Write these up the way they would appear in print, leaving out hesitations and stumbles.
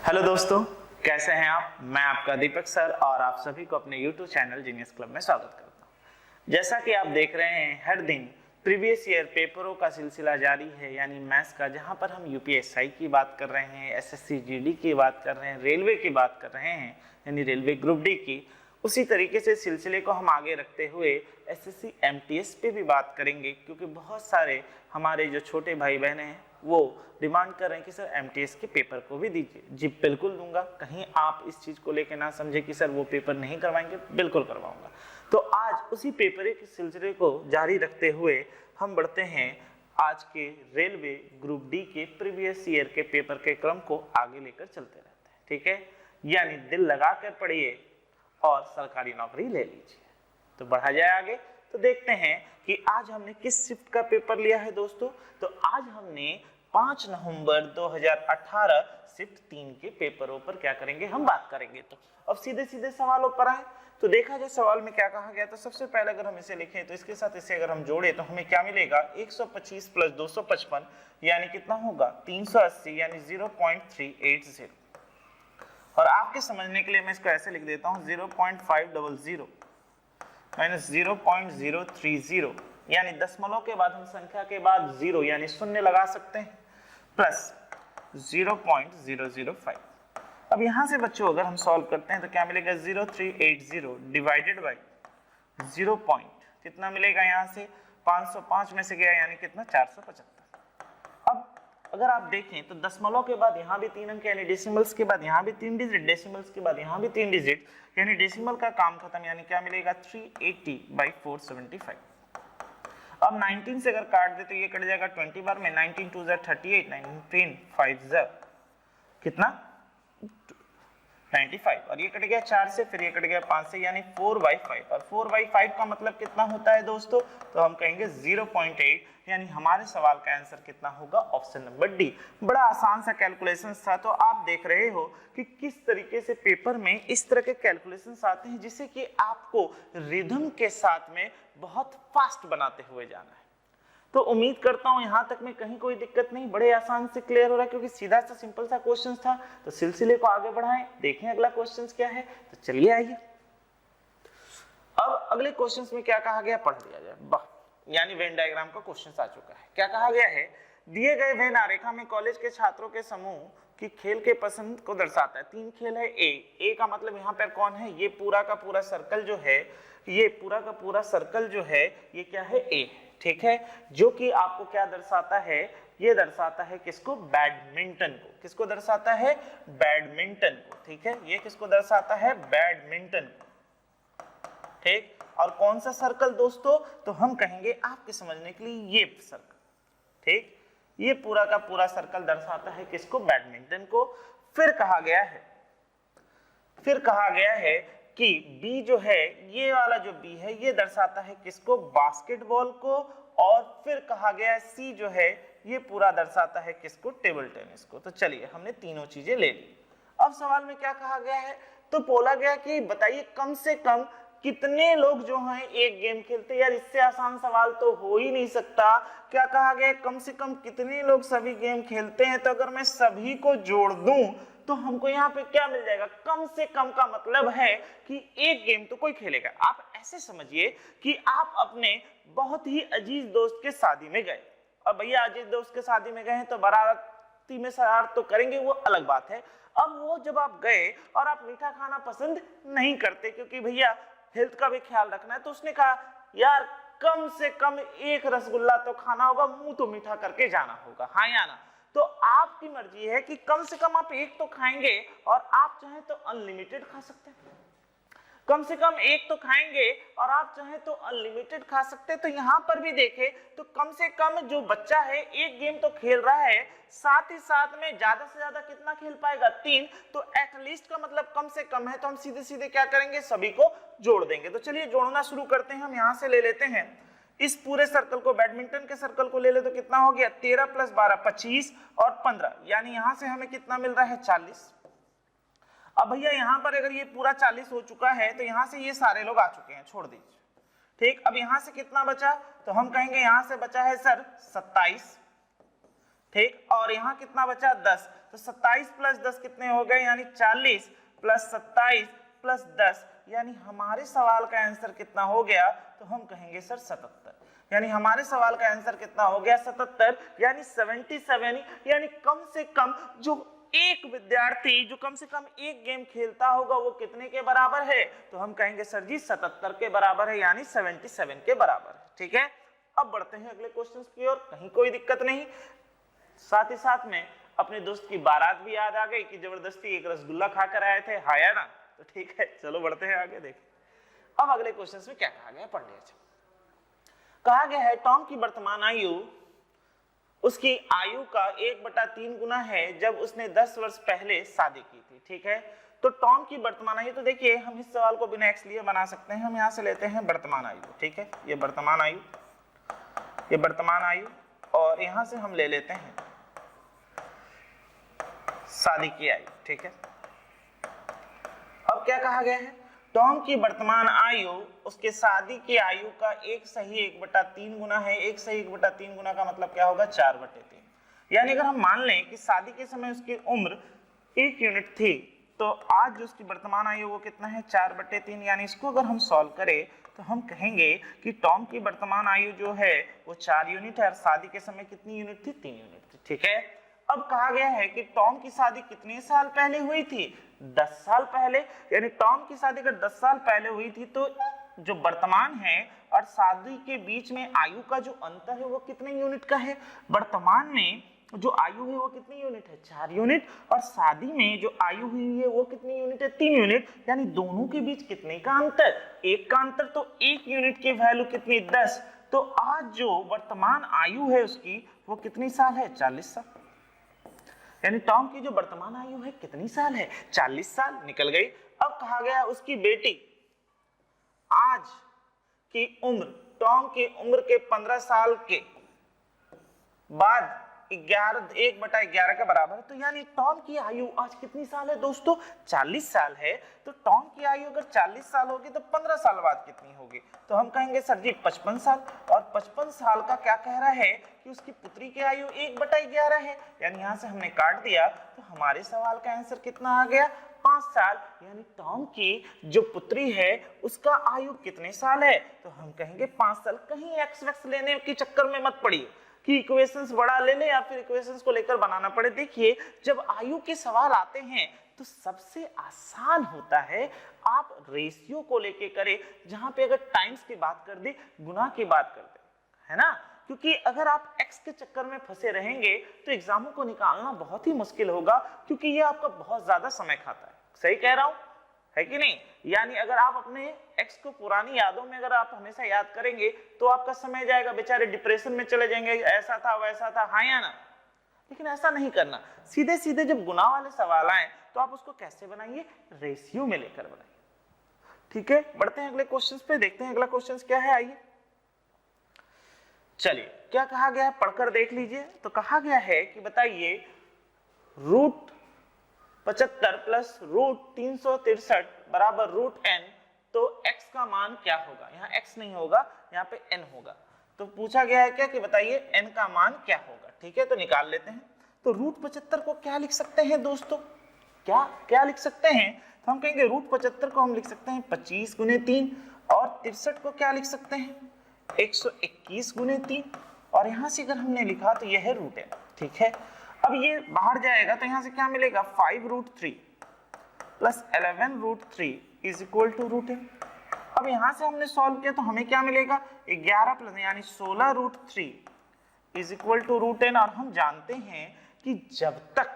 Hello दोस्तों, कैसे हैं आप। मैं आपका दीपक सर और आप सभी को अपने YouTube चैनल जीनियस क्लब में स्वागत करता हूं। जैसा कि आप देख रहे हैं, हर दिन प्रीवियस ईयर पेपरों का सिलसिला जारी है, यानी मैथ्स का, जहां पर हम यूपीएसआई की बात कर रहे हैं, एसएससी जीडी की बात कर रहे हैं, रेलवे की बात कर रहे हैं, यानी रेलवे ग्रुप डी की। उसी तरीके से सिलसिले को हम आगे रखते हुए एसएससी एमटीएस पे भी बात करेंगे, क्योंकि बहुत सारे हमारे जो छोटे भाई बहन हैं वो डिमांड कर रहे हैं कि सर एमटीएस के पेपर को भी दीजिए। जी बिल्कुल दूंगा, कहीं आप इस चीज को लेकर ना समझे कि सर वो पेपर नहीं करवाएंगे, बिल्कुल करवाऊंगा। तो आज उसी पेपर के सिलसिले को जारी रखते हुए हम बढ़ते हैं आज के रेलवे ग्रुप डी के प्रीवियस ईयर के पेपर के क्रम को आगे लेकर चलते रहते हैं, ठीक है। यानी दिल लगा कर पढ़िए और सरकारी नौकरी ले लीजिए। तो बढ़ा जाए आगे, तो देखते हैं कि आज हमने किस शिफ्ट का पेपर लिया है दोस्तों। तो आज हमने 5 नवंबर 2018 शिफ्ट 3 के पेपरों पर क्या करेंगे, हम बात करेंगे। तो अब सीधे सीधे सवालों पर आए तो देखा जाए सवाल में क्या कहा गया। तो सबसे पहले अगर हम इसे लिखें तो इसके साथ इसे अगर हम जोड़े तो हमें क्या मिलेगा, 125 प्लस 255 यानी कितना होगा 380, यानी 0.380। और आपके समझने के लिए मैं इसको ऐसे लिख देता हूं 0.500 माइनस 0.030, यानी दशमलव के बाद हम संख्या के बाद 0 यानी शून्य लगा सकते हैं, प्लस 0.005। अब यहां से बच्चों अगर हम सॉल्व करते हैं तो क्या मिलेगा, 0380 डिवाइडेड बाई 0 कितना मिलेगा, यहां से 505 में से गया यानी कितना 475। अब अगर आप देखें तो दशमलव के बाद यहाँ भी 3 अंक यानी डेसिमल्स के बाद यहाँ भी 3 डिजिट, डेसिमल्स के बाद यहाँ भी 3 डिजिट यानी डेसिमल का काम खत्म, यानी क्या मिलेगा 380/475। अब 19 से अगर काट दे तो ये कट जाएगा 20 बार में, 19 2 38, 19 5 कितना 95, और ये कट गया 4 से, फिर ये कट गया 5 से, यानी 4/5। और 4/5 का मतलब कितना होता है दोस्तों, तो हम कहेंगे 0.8, यानी हमारे सवाल का आंसर कितना होगा, ऑप्शन नंबर डी। बड़ा आसान सा कैलकुलेशन था। तो आप देख रहे हो कि किस तरीके से पेपर में इस तरह के कैलकुलेशंस आते हैं, जिससे कि आपको रिदम के साथ में बहुत फास्ट बनाते हुए जाना है। तो उम्मीद करता हूं यहां तक में कहीं कोई दिक्कत नहीं, बड़े आसान से क्लियर हो रहा है, क्योंकि सीधा सा सिंपल सा क्वेश्चन था। तो सिलसिले को आगे बढ़ाएं, देखें अगला क्वेश्चन क्या है। तो चलिए आइए, अब अगले क्वेश्चन में क्या कहा गया पढ़ लिया जाए। वाह, यानी वेन डायग्राम का क्वेश्चन आ चुका है। क्या कहा गया है, दिए गए वेन आरेखा में कॉलेज के छात्रों के समूह की खेल के पसंद को दर्शाता है। 3 खेल है। ए का मतलब यहाँ पर कौन है, ये पूरा का पूरा सर्कल जो है, ये पूरा का पूरा सर्कल जो है ये क्या है, ए, ठीक है। जो कि आपको क्या दर्शाता है, ये दर्शाता है किसको, बैडमिंटन को। किसको दर्शाता है, बैडमिंटन को, ठीक है। ये किसको दर्शाता है, बैडमिंटन को, ठीक। और कौन सा सर्कल दोस्तों, तो हम कहेंगे आपके समझने के लिए ये सर्कल, ठीक। ये पूरा का पूरा सर्कल दर्शाता है किसको, बैडमिंटन को। फिर कहा गया है कि बी जो है, ये वाला जो बी है ये दर्शाता है किसको, बास्केटबॉल को। और फिर कहा गया है सी जो है ये पूरा दर्शाता है किसको, टेबल टेनिस को। तो चलिए हमने तीनों चीजें ले ली। अब सवाल में क्या कहा गया है, तो बोला गया कि बताइए कम से कम कितने लोग जो हैं एक गेम खेलते हैं। यार इससे आसान सवाल तो हो ही नहीं सकता। क्या कहा गया, कम से कम कितने लोग सभी गेम खेलते हैं। तो अगर मैं सभी को जोड़ दूं तो हमको यहाँ पे क्या मिल जाएगा, कम से कम का मतलब है कि एक गेम तो कोई खेलेगा। आप ऐसे समझिए कि आप अपने बहुत ही अजीज दोस्त के शादी में गए, और भैया अजीज दोस्त के शादी में गए हैं तो बाराती में शरारत तो करेंगे, वो अलग बात है। अब वो जब आप गए और आप मीठा खाना पसंद नहीं करते, क्योंकि भैया हेल्थ का भी ख्याल रखना है, तो उसने कहा यार कम से कम एक रसगुल्ला तो खाना होगा, मुंह तो मीठा करके जाना होगा, हाँ या ना। तो आपकी मर्जी है कि कम से कम आप एक तो खाएंगे, और आप चाहें तो अनलिमिटेड खा सकते हैं। कम से कम एक तो खाएंगे और आप चाहें तो अनलिमिटेड खा सकते हैं। तो यहाँ पर भी देखें तो कम से कम जो बच्चा है एक गेम तो खेल रहा है, साथ ही साथ में ज्यादा से ज्यादा कितना खेल पाएगा, 3। तो एटलीस्ट का मतलब कम से कम है। तो हम सीधे सीधे क्या करेंगे, सभी को जोड़ देंगे। तो चलिए जोड़ना शुरू करते हैं। हम यहाँ से ले लेते हैं इस पूरे सर्कल को, बैडमिंटन के सर्कल को ले ले तो कितना हो गया, 13 + 12 25 और 15, यानी यहाँ से हमें कितना मिल रहा है, 40। अब भैया यहाँ पर अगर ये पूरा 40 हो चुका है तो यहाँ से ये सारे लोग आ चुके हैं, छोड़ दीजिए, ठीक। अब यहाँ से कितना बचा, तो हम कहेंगे यहाँ से बचा है सर 27, ठीक, और यहाँ कितना बचा 10, तो 27 प्लस 10 कितने हो गए, यानी 40 प्लस 27 प्लस 10, यानी हमारे सवाल का आंसर कितना हो गया, तो हम कहेंगे सर 77, यानी हमारे सवाल का आंसर कितना हो गया 77, यानी 77, यानी कम से कम जो एक विद्यार्थी जो कम से कम एक गेम खेलता होगा वो कितने के बराबर है, तो हम कहेंगे सर जी 77 के बराबर है, यानी 77 के बराबर है। ठीक है, अब बढ़ते हैं अगले क्वेश्चन की ओर, कहीं कोई दिक्कत नहीं। साथ ही साथ में अपने दोस्त की बारात भी याद आ गई कि जबरदस्ती एक रसगुल्ला खाकर आए थे, हाया ना, तो ठीक है चलो बढ़ते हैं आगे। देखें अब अगले क्वेश्चन में क्या कहा गया, पढ़ लीजिए। कहा गया है टॉम की वर्तमान आयु उसकी आयु का 1/3 गुना है जब उसने 10 वर्ष पहले शादी की थी। ठीक है, तो टॉम की वर्तमान आयु, तो देखिए हम इस सवाल को बिना एक्स लिए बना सकते हैं। हम यहाँ से लेते हैं वर्तमान आयु, ठीक है, ये वर्तमान आयु, ये वर्तमान आयु, और यहाँ से हम ले लेते हैं शादी की आयु। ठीक है, अब क्या कहा गया है, टॉम की वर्तमान आयु उसके शादी की आयु का 1 सही 1/3 गुना है। 1 सही 1/3 गुना का मतलब क्या होगा, 4/3। यानी अगर हम मान लें कि शादी के समय उसकी उम्र 1 यूनिट थी, तो आज जो उसकी वर्तमान आयु वो कितना है, 4/3। यानी इसको अगर हम सॉल्व करें तो हम कहेंगे कि टॉम की वर्तमान आयु जो है वो 4 यूनिट है और शादी के समय कितनी यूनिट थी, 3 यूनिट थी। ठीक है, अब कहा गया है कि टॉम की शादी कितने साल पहले हुई थी, 10 साल पहले। यानी टॉम की शादी अगर 10 साल पहले हुई थी तो जो वर्तमान है और शादी के बीच में आयु का जो अंतर है वो कितने यूनिट का है, वर्तमान में जो आयु है वो कितनी यूनिट है, 4 यूनिट, और शादी में जो आयु हुई है वो कितनी यूनिट है, 3 यूनिट। यानी दोनों के बीच कितने का अंतर, 1 का अंतर, तो 1 यूनिट की वैल्यू कितनी, 10। तो आज जो वर्तमान आयु है उसकी वो कितनी साल है, 40 साल। यानी टॉम की जो वर्तमान आयु है कितनी साल है, 40 साल निकल गई। अब कहा गया उसकी बेटी आज की उम्र टॉम की उम्र के 15 साल के बाद 1/11 के बराबर है। तो यानी टॉम की आयु आज कितनी साल है दोस्तों, 40 साल है। तो टॉम की आयु अगर 40 साल होगी तो 15 साल बाद कितनी होगी, तो हम कहेंगे सर जी 55 साल। और 55 साल का क्या कह रहा है कि उसकी पुत्री की आयु 1/11 है। यानी यहाँ से हमने काट दिया तो हमारे सवाल का आंसर कितना आ गया, 5 साल। यानी टॉम की जो पुत्री है उसका आयु कितने साल है, तो हम कहेंगे 5 साल। कहीं एक्स वैक्स लेने के चक्कर में मत पड़िए कि इक्वेशंस बड़ा ले ले या फिर इक्वेशंस को लेकर बनाना पड़े। देखिए जब आयु के सवाल आते हैं तो सबसे आसान होता है आप रेशियो को लेके करें, जहां पे अगर टाइम्स की बात कर दी, गुना की बात कर दे, है ना, क्योंकि अगर आप एक्स के चक्कर में फंसे रहेंगे तो एग्जामों को निकालना बहुत ही मुश्किल होगा, क्योंकि ये आपका बहुत ज्यादा समय खाता है। सही कह रहा हूं, है कि नहीं। यानी अगर आप अपने एक्स को पुरानी यादों में अगर आप हमेशा याद करेंगे तो आपका समय जाएगा, बेचारे डिप्रेशन में चले जाएंगे, ऐसा था वैसा था, हाँ या ना। लेकिन ऐसा नहीं करना, सीधे सीधे जब गुना वाले सवाल आए तो आप उसको कैसे बनाइए, रेशियो में लेकर बनाइए। ठीक है, बढ़ते हैं अगले क्वेश्चन पे, देखते हैं अगला क्वेश्चन क्या है। आइए चलिए, क्या कहा गया है पढ़कर देख लीजिए। तो कहा गया है कि बताइए √75 प्लस √363 बराबर √n, तो x का मान क्या होगा। यहाँ x नहीं होगा, यहाँ पे n होगा। तो पूछा गया है क्या कि बताइए n का मान क्या होगा। ठीक है, तो निकाल लेते हैं। तो √75 को क्या लिख सकते हैं दोस्तों, क्या लिख सकते हैं, तो हम कहेंगे √75 को हम लिख सकते हैं 25 × 3, और 63 को क्या लिख सकते हैं 121 × 3, और यहाँ से अगर हमने लिखा तो यह है √n। ठीक है, अब ये बाहर जाएगा तो यहाँ से क्या मिलेगा 5√3 plus 11√3 is equal to √n। अब यहाँ से हमने सॉल्व किया तो हमें क्या मिलेगा 11 प्लस यानी 16√3 इज इक्वल टू √n। और हम जानते हैं कि जब तक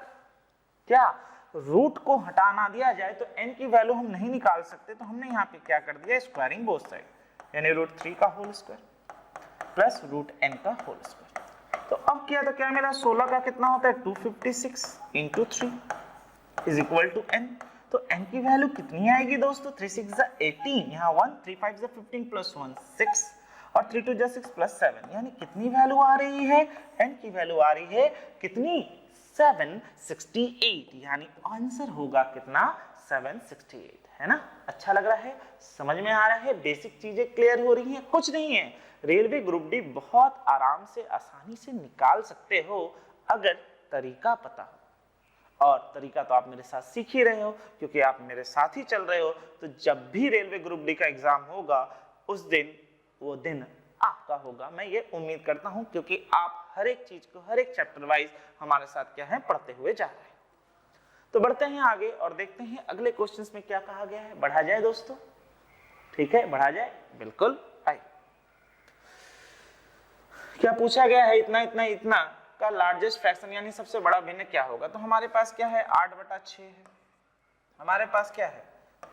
क्या रूट को हटा ना दिया जाए तो n की वैल्यू हम नहीं निकाल सकते, तो हमने यहाँ पे क्या कर दिया स्क्वायरिंग बोथ साइड, यानी √3 का होल स्क्वायर प्लस √n का होल स्क्वायर। तो अब किया तो क्या मिला, 16 का कितना होता है 256 × 3 इज इक्वल टू n। तो n की वैल्यू कितनी आएगी दोस्तों, 3 6 18, यहाँ 1 3 5 15 प्लस 1 6 और 3 2 6 प्लस 7, यानी कितनी वैल्यू आ रही है, n की वैल्यू आ रही है कितनी 768, यानी आंसर होगा कितना 768, है ना। अच्छा लग रहा है, समझ में आ रहा है, बेसिक चीजें क्लियर हो रही हैं, कुछ नहीं है। रेलवे ग्रुप डी बहुत आराम से आसानी से निकाल सकते हो अगर तरीका पता हो, और तरीका तो आप मेरे साथ सीख ही रहे हो क्योंकि आप मेरे साथ ही चल रहे हो, तो जब भी रेलवे ग्रुप डी का एग्जाम होगा उस दिन वो दिन आपका होगा, मैं ये उम्मीद करता हूं, क्योंकि आप हर एक चीज को हर एक चैप्टर वाइज हमारे साथ क्या है पढ़ते हुए जा रहे हैं। तो बढ़ते हैं आगे और देखते हैं अगले क्वेश्चंस में क्या कहा गया है। बढ़ा जाए दोस्तों, ठीक है, बढ़ा जाए, बिल्कुल। आइए, क्या पूछा गया है, इतना इतना इतना का लार्जेस्ट फ्रैक्शन यानी सबसे बड़ा भिन्न क्या होगा। तो हमारे पास क्या है 8/6 है, हमारे पास क्या है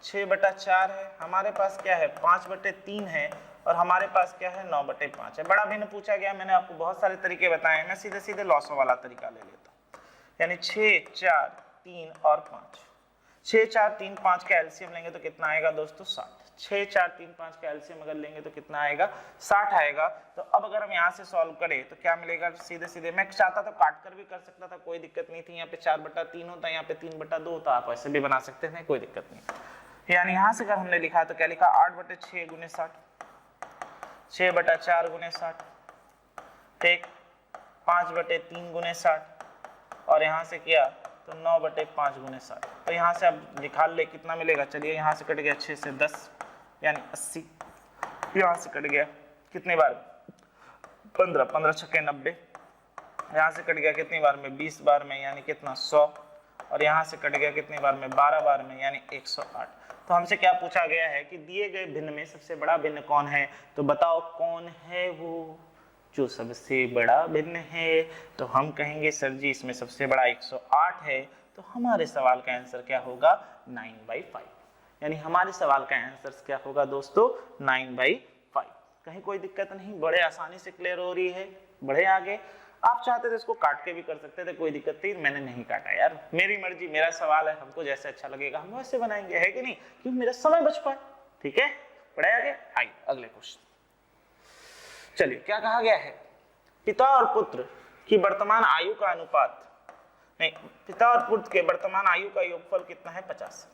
6/4 है, हमारे पास क्या है 5/3 है, और हमारे पास क्या है 9/5 है। बड़ा भिन्न पूछा गया, मैंने आपको बहुत सारे तरीके बताए हैं, मैं सीधे सीधे लॉसों वाला तरीका ले लेता हूँ, यानी 6, 4, 3 और 5। 6, 4, 3, 5 का एलसीएम लेंगे तो कितना आएगा दोस्तों 60। 6, 4, 3, 5 का एलसीएम अगर लेंगे तो कितना आएगा 60 आएगा। तो अब अगर हम यहाँ से सॉल्व करें तो क्या मिलेगा, सीधे सीधे मैं चाहता तो काट कर भी कर सकता था, कोई दिक्कत नहीं थी। यहाँ पे 4/3 होता, यहाँ पे 3/2 होता, आप ऐसे भी बना सकते थे, कोई दिक्कत नहीं। यानी यहाँ से अगर हमने लिखा तो क्या लिखा 8/6 × 60, 6/4 × 60, ठीक, 5/3 × 60 और यहाँ से किया तो 9/5 × 60। तो यहाँ से अब निकाल ले कितना मिलेगा, चलिए यहाँ से कट गया 6 से 10 यानी 80, यहाँ से कट गया कितने बार 15, 15 छक्के 90, यहाँ से कट गया कितनी बार में 20 बार में यानी कितना 100, और यहाँ से कट गया कितनी बार में 12 बार में यानी 108। तो हमसे क्या पूछा गया है कि दिए गए भिन्न में सबसे बड़ा भिन्न कौन है, तो बताओ कौन है वो जो सबसे बड़ा भिन्न है। तो हम कहेंगे सर जी इसमें सबसे बड़ा 108 है, तो हमारे सवाल का आंसर क्या होगा 9/5, यानी हमारे सवाल का आंसर क्या होगा दोस्तों 9/5। कहीं कोई दिक्कत नहीं, बड़े आसानी से क्लियर हो रही है। बढ़े आगे, आप चाहते थे इसको काट के भी कर सकते थे, कोई दिक्कत नहीं, मैंने नहीं काटा यार, मेरी मर्जी, मेरा सवाल है, हमको जैसे अच्छा लगेगा हम वैसे बनाएंगे, है कि नहीं, क्योंकि मेरा समय बच पाए। ठीक है, बढ़े आगे, आइए अगले क्वेश्चन। चलिए क्या कहा गया है, पिता और पुत्र की वर्तमान आयु का अनुपात, नहीं, पिता और पुत्र के वर्तमान आयु का योगफल कितना है 50।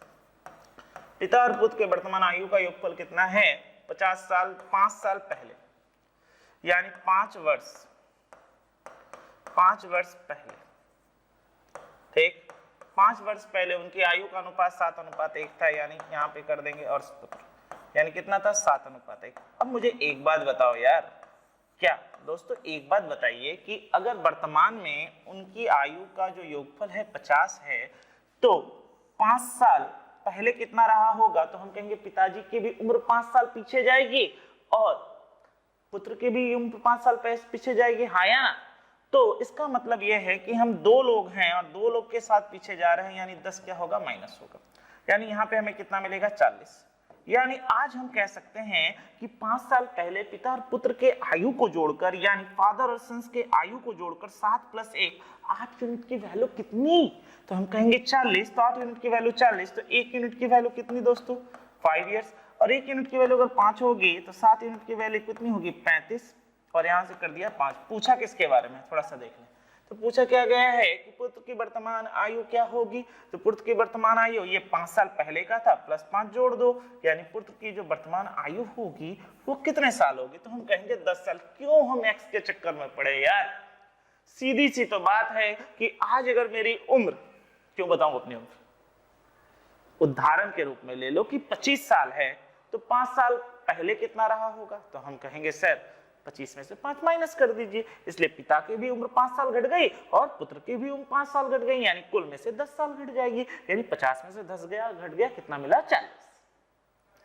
पिता और पुत्र के वर्तमान आयु का योगफल कितना है 50 साल, 5 साल पहले, यानी 5 वर्ष पहले, ठीक, 5 वर्ष पहले उनकी आयु का अनुपात 7:1 था, यानी यहाँ पे कर देंगे, और यानी कितना था 7:1। अब मुझे एक बात बताओ यार, क्या दोस्तों एक बात बताइए कि अगर वर्तमान में उनकी आयु का जो योगफल है 50 है, तो 5 साल पहले कितना रहा होगा, तो हम कहेंगे पिताजी की भी उम्र 5 साल पीछे जाएगी और पुत्र की भी उम्र 5 साल पीछे जाएगी, हाँ या ना। तो इसका मतलब यह है कि हम 2 लोग हैं और 2 लोग के साथ पीछे जा रहे हैं, यानी 10 क्या होगा माइनस होगा, यानी यहाँ पे हमें कितना मिलेगा 40। यानी आज हम कह सकते हैं कि 5 साल पहले पिता और पुत्र के आयु को जोड़कर, यानी फादर और सन्स के आयु को जोड़कर 7 + 1 8 यूनिट की वैल्यू कितनी, तो हम कहेंगे 40। तो 8 यूनिट की वैल्यू 40, तो 1 यूनिट की वैल्यू कितनी दोस्तों 5 इयर्स, और 1 यूनिट की वैल्यू अगर 5 होगी तो 7 यूनिट की वैल्यू कितनी होगी 35, और यहाँ से कर दिया 5। पूछा किसके बारे में, थोड़ा सा देख लें। तो पूछा क्या गया है कि पुत्र की वर्तमान आयु क्या होगी, तो पुत्र की वर्तमान आयु ये 5 साल पहले का था, +5 जोड़ दो, यानी पुत्र की जो वर्तमान आयु होगी वो कितने साल होगी, तो हम कहेंगे 10 साल। क्यों हम एक्स के चक्कर में पड़े यार, सीधी सी तो बात है कि आज अगर मेरी उम्र, क्यों बताऊं अपनी उम्र, उदाहरण के रूप में ले लो कि 25 साल है, तो 5 साल पहले कितना रहा होगा, तो हम कहेंगे सर 25 में से 5 माइनस कर दीजिए, इसलिए पिता की भी उम्र 5 साल घट गई और पुत्र की भी उम्र 5 साल घट गई, यानी कुल में से 10 साल घट जाएगी, यानी 50 में से 10 गया घट गया, कितना मिला 40।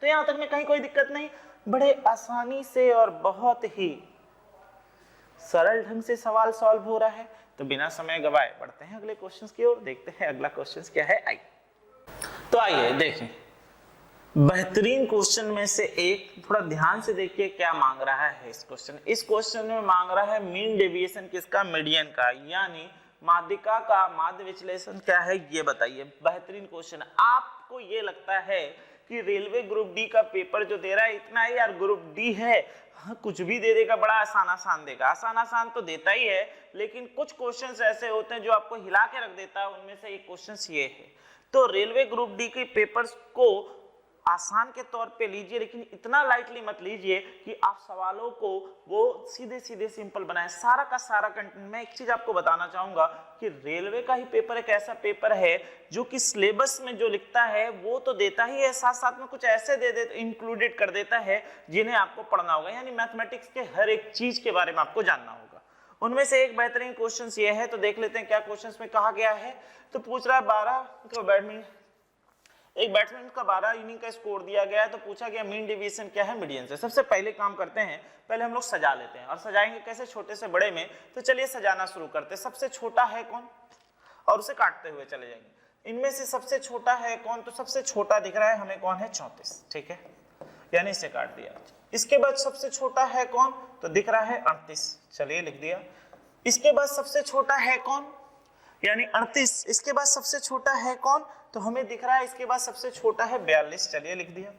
तो यहां तक में कहीं कोई दिक्कत नहीं, बड़े आसानी से और बहुत ही सरल ढंग से सवाल सॉल्व हो रहा है। तो बिना समय गवाए बढ़ते हैं अगले क्वेश्चन की ओर, देखते हैं अगला क्वेश्चन क्या है। आइए, तो आइए देखें बेहतरीन क्वेश्चन में से एक, थोड़ा ध्यान से देखिए क्या मांग रहा है इस क्वेश्चन। इस क्वेश्चन में मांग रहा है मीन डेविएशन किसका, मीडियन का, यानी माध्यिका का माध्य विश्लेषण क्या है ये बताइए। बेहतरीन क्वेश्चन। आपको ये लगता है कि रेलवे ग्रुप डी का पेपर जो दे रहा है इतना ही यार, ग्रुप डी है, हाँ, कुछ भी दे देगा, बड़ा आसान आसान देगा, आसान आसान तो देता ही है, लेकिन कुछ क्वेश्चंस ऐसे होते हैं जो आपको हिला के रख देता है, उनमें से एक क्वेश्चन ये है। तो रेलवे ग्रुप डी के पेपर्स को आसान के तौर पे लीजिए, लेकिन इतना लाइटली मत लीजिए कि आप सवालों को वो सीधे सीधे सिंपल बनाए। सारा का सारा कंटेंट, मैं एक चीज आपको बताना चाहूंगा कि रेलवे का ही पेपर एक ऐसा पेपर है जो कि सिलेबस में जो लिखता है वो तो देता ही है, साथ साथ में कुछ ऐसे दे दे इंक्लूडेड कर देता है जिन्हें आपको पढ़ना होगा, यानी मैथमेटिक्स के हर एक चीज के बारे में आपको जानना होगा। उनमें से एक बेहतरीन क्वेश्चन ये है, तो देख लेते हैं क्या क्वेश्चन में कहा गया है। तो पूछ रहा है 12 एक बैट्समैन का 12 इनिंग का स्कोर दिया गया है, तो पूछा गया मीन डेविएशन क्या है मीडियन से। सबसे पहले काम करते हैं, पहले हम लोग सजा लेते हैं, और सजाएंगे कैसे, छोटे से बड़े में। तो चलिए सजाना शुरू करते हैं। सबसे छोटा है कौन, और उसे काटते हुए चले जाएंगे। इनमें से सबसे छोटा है कौन, तो सबसे छोटा दिख रहा है हमें कौन है, 34, ठीक है, यानी इसे काट दिया। इसके बाद सबसे छोटा है कौन, तो दिख रहा है 38, चलिए लिख दिया। इसके बाद सबसे छोटा है कौन, यानी 38। इसके बाद सबसे छोटा है कौन, तो हमें दिख रहा है इसके बाद सबसे छोटा है 42, चलिए लिख दिया।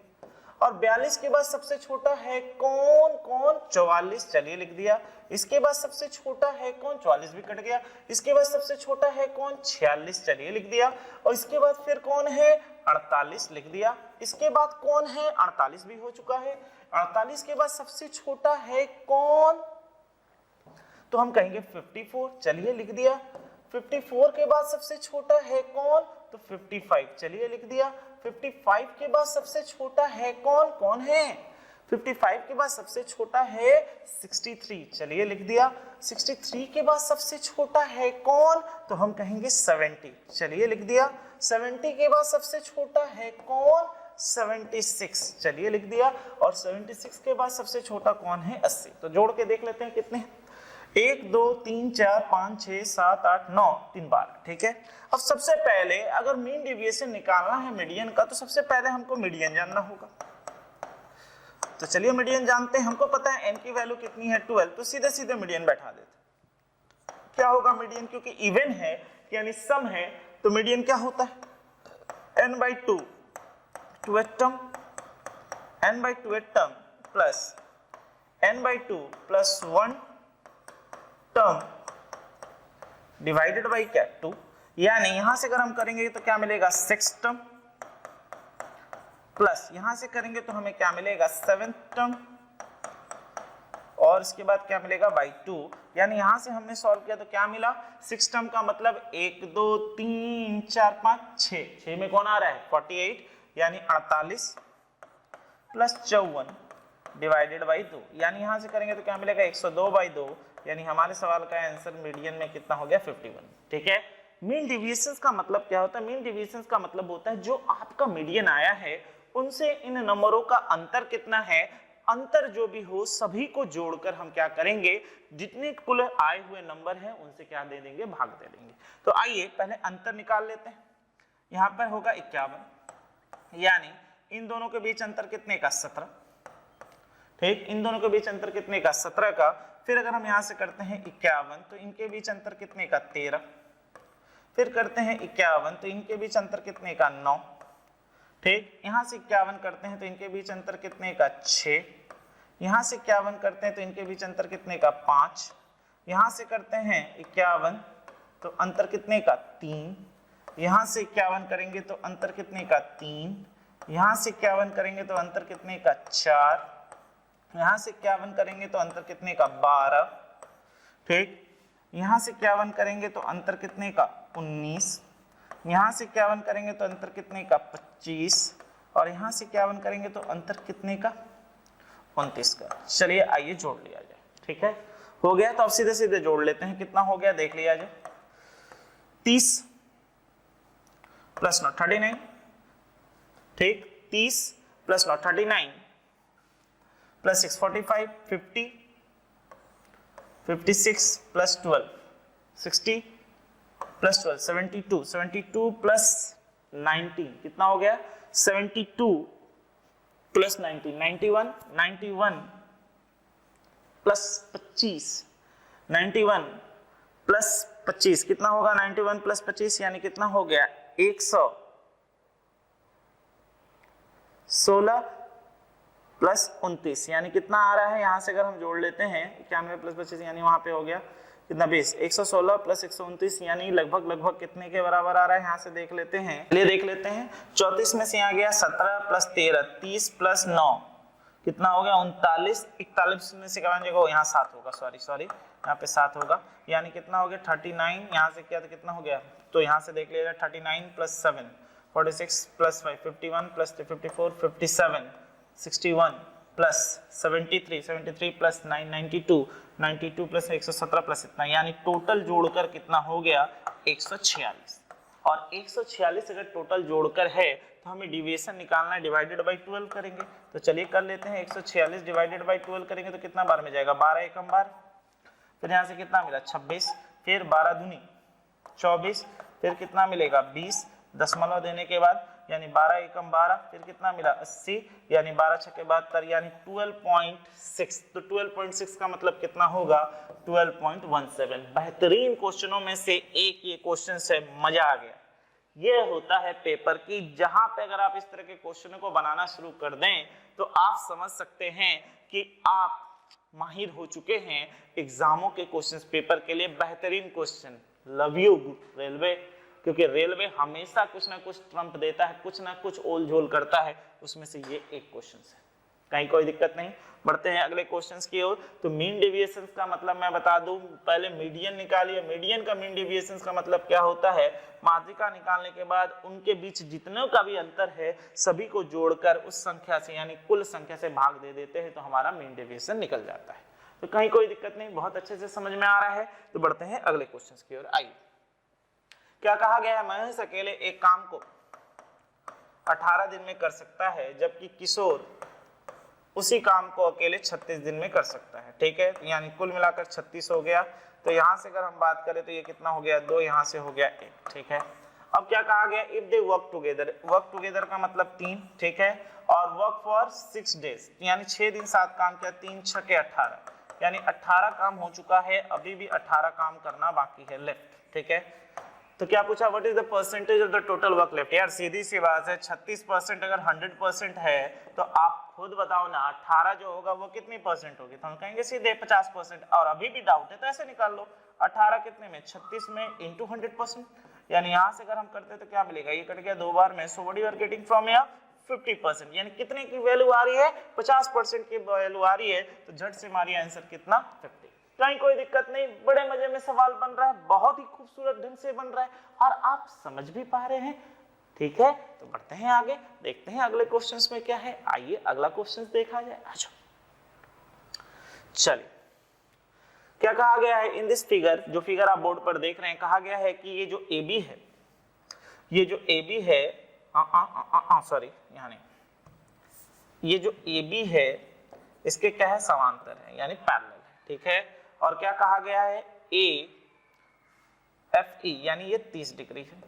और 42 के बाद सबसे छोटा है कौन, 44, चलिए लिख दिया। इसके बाद सबसे छोटा है कौन, 44 भी कट गया। इसके बाद सबसे छोटा है कौन, 46, चलिए लिख दिया। और इसके बाद फिर कौन है, 48, लिख दिया। इसके बाद कौन है, 48 भी हो चुका है। 48 के बाद सबसे छोटा है कौन, तो हम कहेंगे 54, चलिए लिख दिया। 54 के बाद सबसे छोटा है कौन, तो 55, चलिए लिख दिया। 55 के बाद सबसे छोटा है कौन, कौन है, 55 के बाद सबसे छोटा है 63, चलिए लिख दिया। 63 के बाद सबसे छोटा है कौन, तो हम कहेंगे 70, चलिए लिख दिया। 70 के बाद सबसे छोटा है कौन, 76, चलिए लिख दिया। और 76 के बाद सबसे छोटा कौन है, 80। तो जोड़ के देख लेते हैं कितने, 1 2 3 4 5 6 7 8 9 3 12, ठीक है। अब सबसे पहले अगर मीन डेविएशन निकालना है मीडियन का, तो सबसे पहले हमको मीडियन जानना होगा। तो चलिए मीडियन जानते हैं। हमको पता है n की वैल्यू कितनी है, 12, तो सीधे सीधे मीडियन बैठा देते। क्या होगा मीडियन, क्योंकि इवन है यानी सम है, तो मीडियन क्या होता है, n/2 2th term, n/2th term plus n/2 plus 1 term divided by क्या, 2, यानी यहां से अगर हम करेंगे तो क्या मिलेगा, 6 टर्म प्लस यहां से करेंगे तो हमें क्या मिलेगा, 7 टर्म, और इसके बाद क्या मिलेगा, बाई 2। यानी यहां से हमने सॉल्व किया तो क्या मिला, 6 टर्म का मतलब 1 2 3 4 5 6 में कौन आ रहा है, 48, यानी 48 प्लस 54 डिवाइडेड बाई 2, यानी यहां से करेंगे तो क्या मिलेगा, 102/2, यानी हमारे सवाल का आंसर मीडियन में कितना हो गया, 51, ठीक है। मीन डेविएशंस का मतलब क्या होता है, मीन डेविएशंस का मतलब होता है जो आपका मीडियन आया है उनसे इन नंबरों का अंतर कितना है, अंतर जो भी हो सभी को जोड़कर हम क्या करेंगे, जितने कुल आए हुए नंबर हैं उनसे क्या दे देंगे, भाग दे देंगे। तो आइए पहले अंतर निकाल लेते हैं। यहाँ पर होगा 51, यानी इन दोनों के बीच अंतर कितने का, 17, ठीक, इन दोनों के बीच अंतर कितने का, 17 का। फिर अगर हम यहाँ से करते हैं 51, तो इनके बीच अंतर कितने का, 13। फिर करते हैं 51, तो इनके बीच अंतर कितने का, 9, ठीक। यहाँ से 51 करते हैं तो इनके बीच अंतर कितने का, 6। यहाँ से 51 करते हैं तो इनके बीच अंतर कितने का, 5। यहाँ से करते हैं 51 तो अंतर कितने का, 3। यहाँ से 51 करेंगे तो अंतर कितने का, 3। यहाँ से 51 करेंगे तो अंतर कितने का, 4। यहाँ से 51 करेंगे तो अंतर कितने का, 12, ठीक। यहाँ से 51 करेंगे तो अंतर कितने का, 19। यहाँ से 51 करेंगे तो अंतर कितने का, 25, और यहाँ से 51 करेंगे तो अंतर कितने का, 29 का। चलिए आइए जोड़ लिया जाए, ठीक है, हो गया। तो अब सीधे सीधे जोड़ लेते हैं, कितना हो गया देख लिया जाए, 30 प्लस 9 39, ठीक, 30 plus 9 39 plus 6 45 50 56 plus 12 60 plus 12 72 72 plus 19 कितना हो गया, 72 प्लस 19 91 91 प्लस 25 91 प्लस 25 कितना होगा, 91 प्लस 25 यानी कितना हो गया, 116 प्लस 29 यानी कितना आ रहा है, यहाँ से अगर हम जोड़ लेते हैं 91 प्लस 25 यानी वहां पे हो गया कितना 20, 116 प्लस 129 यानी लगभग कितने के बराबर आ रहा है, यहाँ से देख लेते हैं, चलिए देख लेते हैं। 34 में से आ गया 17 प्लस 13, 30 प्लस 9 कितना हो गया 39, 41 में से क्या बन यहाँ 7 होगा, सॉरी यहाँ पे 7 होगा, यानी कितना हो गया 39, यहाँ से किया तो कितना हो गया, तो यहाँ से देख लीजिएगा 39 plus 7 46 plus 5 51 plus 3 54 57 61 plus 73 plus 9 92 plus 117 plus इतना, यानी टोटल जोड़कर कितना हो गया 146। और 146 अगर टोटल जोड़कर है तो हमें डिविएशन निकालना है, डिवाइडेड बाई 12 करेंगे। तो चलिए कर लेते हैं, 146 डिवाइडेड बाई 12 करेंगे तो कितना बार में जाएगा 12 एकम बार, फिर यहाँ से कितना मिला 26, फिर 12 दूनी 24, फिर कितना मिलेगा 20 दशमलव देने के बाद, यानी 12 एकम 12, फिर कितना मिला 80, यानी 12 छक्के 72 यानी 12.6। तो 12.6 का मतलब कितना होगा 12.17। बेहतरीन क्वेश्चनों में से एक ये क्वेश्चन से मजा आ गया। ये होता है पेपर की, जहां पे अगर आप इस तरह के क्वेश्चनों को बनाना शुरू कर दें तो आप समझ सकते हैं कि आप माहिर हो चुके हैं एग्जामों के क्वेश्चंस पेपर के लिए। बेहतरीन क्वेश्चन, लव यू रेलवे, क्योंकि रेलवे हमेशा कुछ ना कुछ ट्रम्प देता है, कुछ ना कुछ ओल झोल करता है, उसमें से ये एक क्वेश्चन है, कहीं कोई दिक्कत नहीं। बढ़ते हैं अगले क्वेश्चंस की ओर। तो मीन डेविएशन का मतलब मैं बता दूं, पहले मीडियन निकालिए। मीडियन का मीन डेविएशन का मतलब क्या होता है, माध्यिका निकालने के बाद उनके बीच जितने का भी अंतर है सभी को जोड़कर उस संख्या से यानी कुल संख्या से भाग दे देते हैं तो हमारा मीन डेविएशन निकल जाता है। तो कहीं कोई दिक्कत नहीं, बहुत अच्छे से समझ में आ रहा है। तो बढ़ते हैं अगले क्वेश्चन की ओर। आइए, क्या कहा गया है, महेश अकेले एक काम को 18 दिन में कर सकता है जबकि किशोर उसी काम को अकेले 36 दिन में कर सकता है। ठीक है, यानी कुल मिलाकर 36 हो गया। तो यहां से अगर हम बात करें तो ये कितना हो गया 2, यहां से हो गया 1। ठीक है, अब क्या कहा गया, if they work together, work together का मतलब 3। ठीक है, और वर्क फॉर 6 डेज यानी 6 दिन साथ काम किया, 3 छके 18 यानी 18 काम हो चुका है, अभी भी 18 काम करना बाकी है लेफ्ट। ठीक है, तो क्या पूछा, what is the percentage of the total work left. यार सीधी सी बात है, 36% अगर 100% है तो आप खुद बताओ ना 18 जो होगा वो कितनी परसेंट होगी, तो हम कहेंगे सीधे 50%। और अभी भी डाउट है तो ऐसे निकाल लो, 18 कितने में 36 में इंटू 100%, यानी यहाँ से अगर हम करते तो क्या मिलेगा, ये कट गया 2 बार में। So what you are getting from here 50%, यानी कितने की वैल्यू आ रही है 50% की वैल्यू आ रही है। तो झट से हमारी आंसर कितना 50। कहीं कोई दिक्कत नहीं, बड़े मजे में सवाल बन रहा है, बहुत ही खूबसूरत ढंग से बन रहा है और आप समझ भी पा रहे हैं। ठीक है, तो बढ़ते हैं आगे, देखते हैं अगले क्वेश्चंस में क्या है। आइए अगला क्वेश्चन देखा जाए। अच्छा चलिए, क्या कहा गया है इन दिस फिगर, जो फिगर आप बोर्ड पर देख रहे हैं, कहा गया है कि ये जो AB है, ये जो AB है, सॉरी यहाँ नहीं, ये जो AB है इसके क्या है समांतर है यानी पैरेलल है। ठीक है, और क्या कहा गया है AFE यानी ये 30 डिग्री है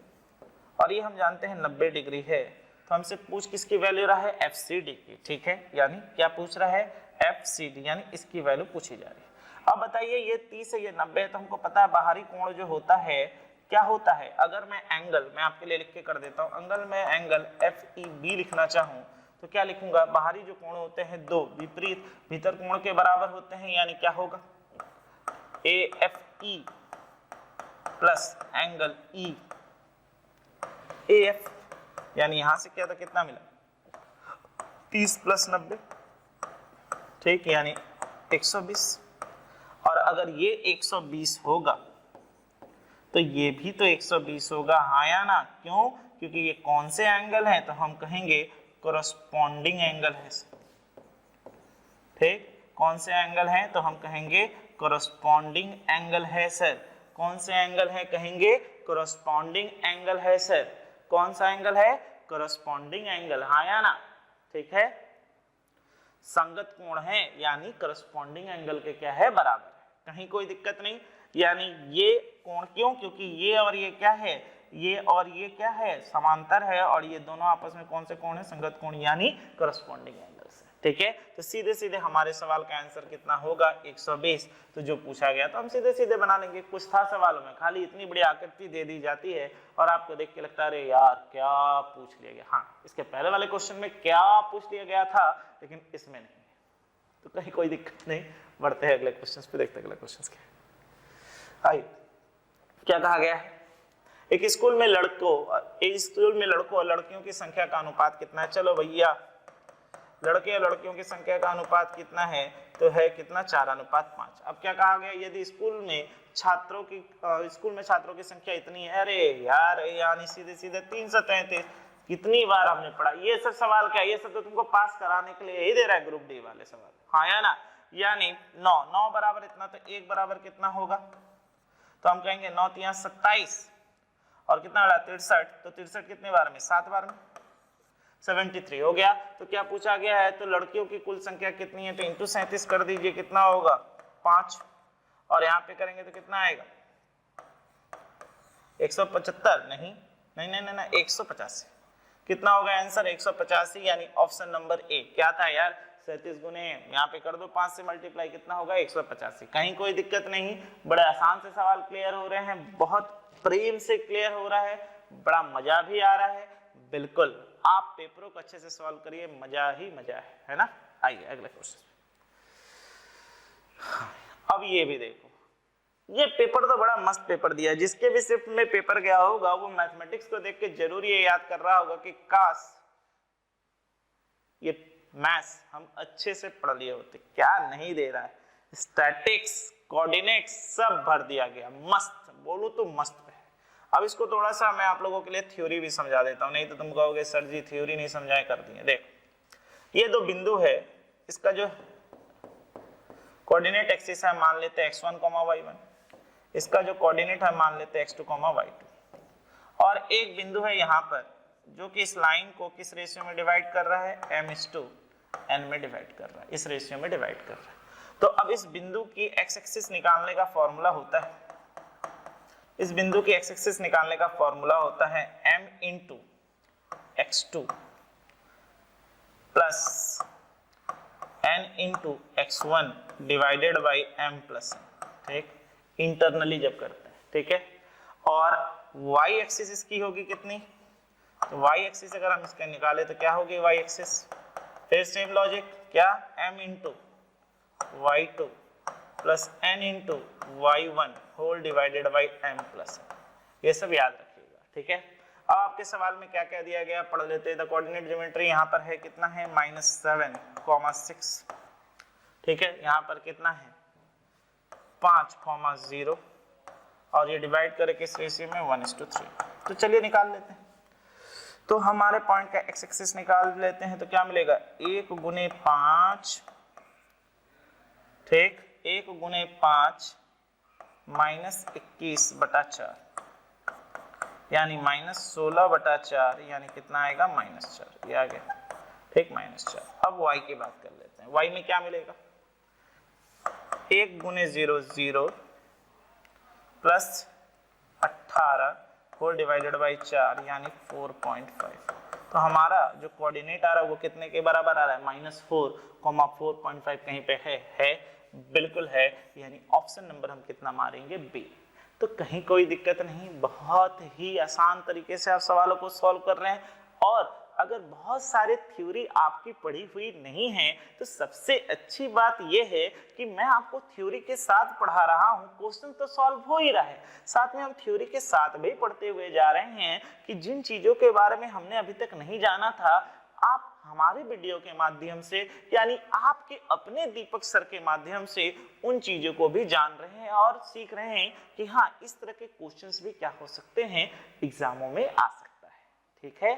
और ये हम जानते हैं 90 डिग्री है। तो हमसे पूछ किसकी वैल्यू रहा है FCD की। ठीक है, यानी क्या पूछ रहा है FCD यानी इसकी वैल्यू पूछी जा रही है। अब बताइए ये 30 है ये 90 है, तो हमको पता है बाहरी कोण जो होता है क्या होता है। अगर मैं एंगल, मैं आपके लिए लिख के कर देता हूँ, अगर मैं एंगल FEB लिखना चाहूँ तो क्या लिखूंगा, बाहरी जो कोण होते हैं 2 विपरीत भीतर कोण के बराबर होते हैं, यानी क्या होगा AFE प्लस एंगल EAF, यानी यहां से क्या था कितना मिला 30 प्लस 90। ठीक, यानी 120। और अगर ये 120 होगा तो ये भी तो 120 होगा, हाँ या ना। क्यों, क्योंकि ये कौन से एंगल है, तो हम कहेंगे कोरस्पॉन्डिंग एंगल है। ठीक, कौन से एंगल है, तो हम कहेंगे कोरस्पॉन्डिंग एंगल है सर। कौन से एंगल है, कहेंगे कोरस्पॉन्डिंग एंगल है सर। कौन सा एंगल है, कोरस्पॉन्डिंग एंगल, हाँ या ना। ठीक है, संगत कोण है यानी कोरस्पॉन्डिंग एंगल के क्या है बराबर है, कहीं कोई दिक्कत नहीं। यानी ये कोण क्यों, क्योंकि ये और ये क्या है, ये और ये क्या है समांतर है और ये दोनों आपस में कौन से कोण है संगत कोण यानी कोरस्पॉन्डिंग एंगल से। ठीक है। तो सीधे सीधे हमारे सवाल का आंसर कितना होगा 120। तो जो पूछा गया तो हम सीधे सीधे बना लेंगे। कुछ था सवालों में, खाली इतनी बड़ी आकृति दे दी जाती है और आपको देख के लगता है अरे यार क्या पूछ लिया गया। हाँ, इसके पहले वाले क्वेश्चन में क्या पूछ लिया गया था, लेकिन इसमें नहीं, तो कहीं कोई दिक्कत नहीं। बढ़ते हैं अगले क्वेश्चन पे, देखते हैं अगले क्वेश्चन क्या है। क्या कहा गया है, एक स्कूल में लड़कों और लड़कियों की संख्या का अनुपात कितना है। चलो भैया, लड़के और लड़कियों की संख्या का अनुपात कितना है, तो है कितना 4:5। अब क्या कहा गया, यदि स्कूल में छात्रों की संख्या इतनी है, अरे यार यानी सीधे सीधे 333। कितनी बार हमने पढ़ा ये सब सवाल, क्या ये सब तो तुमको पास कराने के लिए ही दे रहा है ग्रुप डी वाले सवाल, हाँ या ना। यानी 9 बराबर इतना, तो 1 बराबर कितना होगा, तो हम कहेंगे 9 × 27 और कितना 63। तो 63 कितने बार में, 7 बार में, 73 हो गया। तो क्या पूछा गया है, तो लड़कियों की कुल संख्या कितनी है, तो इंटू 37 कर दीजिए, कितना होगा 5, और यहाँ पे करेंगे तो कितना आएगा 175, नहीं 185। कितना होगा आंसर 185, यानी ऑप्शन नंबर ए। क्या था यार 37 गुने यहाँ पे कर दो 5 से मल्टीप्लाई, कितना होगा 185। कहीं कोई दिक्कत नहीं, बड़े आसान से सवाल क्लियर हो रहे हैं, बहुत प्रेम से क्लियर हो रहा है, बड़ा मजा भी आ रहा है। बिल्कुल आप पेपरों को अच्छे से सॉल्व करिए, मजा ही मजा है ना। आइए अगले क्वेश्चन। अब ये भी देखो, ये पेपर तो बड़ा मस्त पेपर दिया है। जिसके भी शिफ्ट में पेपर गया होगा वो मैथमेटिक्स को देख के जरूर ये याद कर रहा होगा कि काश ये मैथ्स हम अच्छे से पढ़ लिए होते। क्या नहीं दे रहा है, स्टैटिक्स, कोऑर्डिनेट्स सब भर दिया गया, मस्त, बोलूं तो मस्त है। अब इसको थोड़ा सा मैं आप लोगों के लिए थ्योरी भी समझा देता हूं, नहीं तो तुम कहोगे सर जी थ्योरी नहीं समझाए कर दिए। देखो ये 2 बिंदु है, इसका जो कोऑर्डिनेट एक्सिस है मान लेते हैं x1, y1, इसका जो कोऑर्डिनेट है मान लेते हैं x2, y2, और एक बिंदु है यहाँ पर जो कि इस लाइन को किस रेशियो में डिवाइड कर रहा है, m/n में डिवाइड कर रहा है, इस रेशियो में डिवाइड कर रहा है। तो अब इस बिंदु की x एक्सिस निकालने का फॉर्मूला होता है, इस बिंदु की x एक्सिस निकालने का फॉर्मूला होता है m × x2 plus n × x1 divided by m + n, ठीक, इंटरनली जब करते हैं, ठीक है। और y एक्सिस इसकी होगी कितनी, तो y एक्सिस अगर हम इसका निकाले तो क्या होगी y एक्सिस, फिर सेम लॉजिक, क्या m × y2 plus n × y1 whole divided by m + n, ये सब याद रखिएगा, ठीक है। अब आपके सवाल में क्या क्या दिया गया पढ़ लेते हैं। द कोऑर्डिनेट ज्योमेट्री यहाँ पर है कितना है -7, 6, ठीक है। यहाँ पर कितना है 5, 0, और ये डिवाइड करे किस रेशियो में 1:3। तो चलिए निकाल लेते हैं। तो हमारे पॉइंट का x एक्सिस निकाल लेते हैं, तो क्या मिलेगा 1 × 5, ठीक, 1 × 5 -21/4 यानी -16/4, यानी कितना आएगा -4, ये आ गया, ठीक, -4। अब y की बात कर लेते हैं। y में क्या मिलेगा 1 × 0, 0 प्लस 18 होल डिवाइडेड बाई 4 यानी 4.5। तो हमारा जो कोऑर्डिनेट आ रहा है वो कितने के बराबर आ रहा है, -4, 4.5 कहीं पे है, बिल्कुल है, यानी ऑप्शन नंबर हम कितना मारेंगे बी। तो कहीं कोई दिक्कत नहीं, बहुत ही आसान तरीके से आप सवालों को सॉल्व कर रहे हैं। और अगर बहुत सारे थ्योरी आपकी पढ़ी हुई नहीं है तो सबसे अच्छी बात यह है कि मैं आपको थ्योरी के साथ पढ़ा रहा हूं, क्वेश्चन तो सॉल्व हो ही रहा है, साथ में हम थ्योरी के साथ भी पढ़ते हुए जा रहे हैं कि जिन चीजों के बारे में हमने अभी तक नहीं जाना था आप हमारे वीडियो के माध्यम से, यानी आपके अपने दीपक सर के माध्यम से उन चीजों को भी जान रहे हैं और सीख रहे हैं कि हाँ इस तरह के क्वेश्चंस भी क्या हो सकते हैं, एग्जामों में आ सकता है, ठीक है।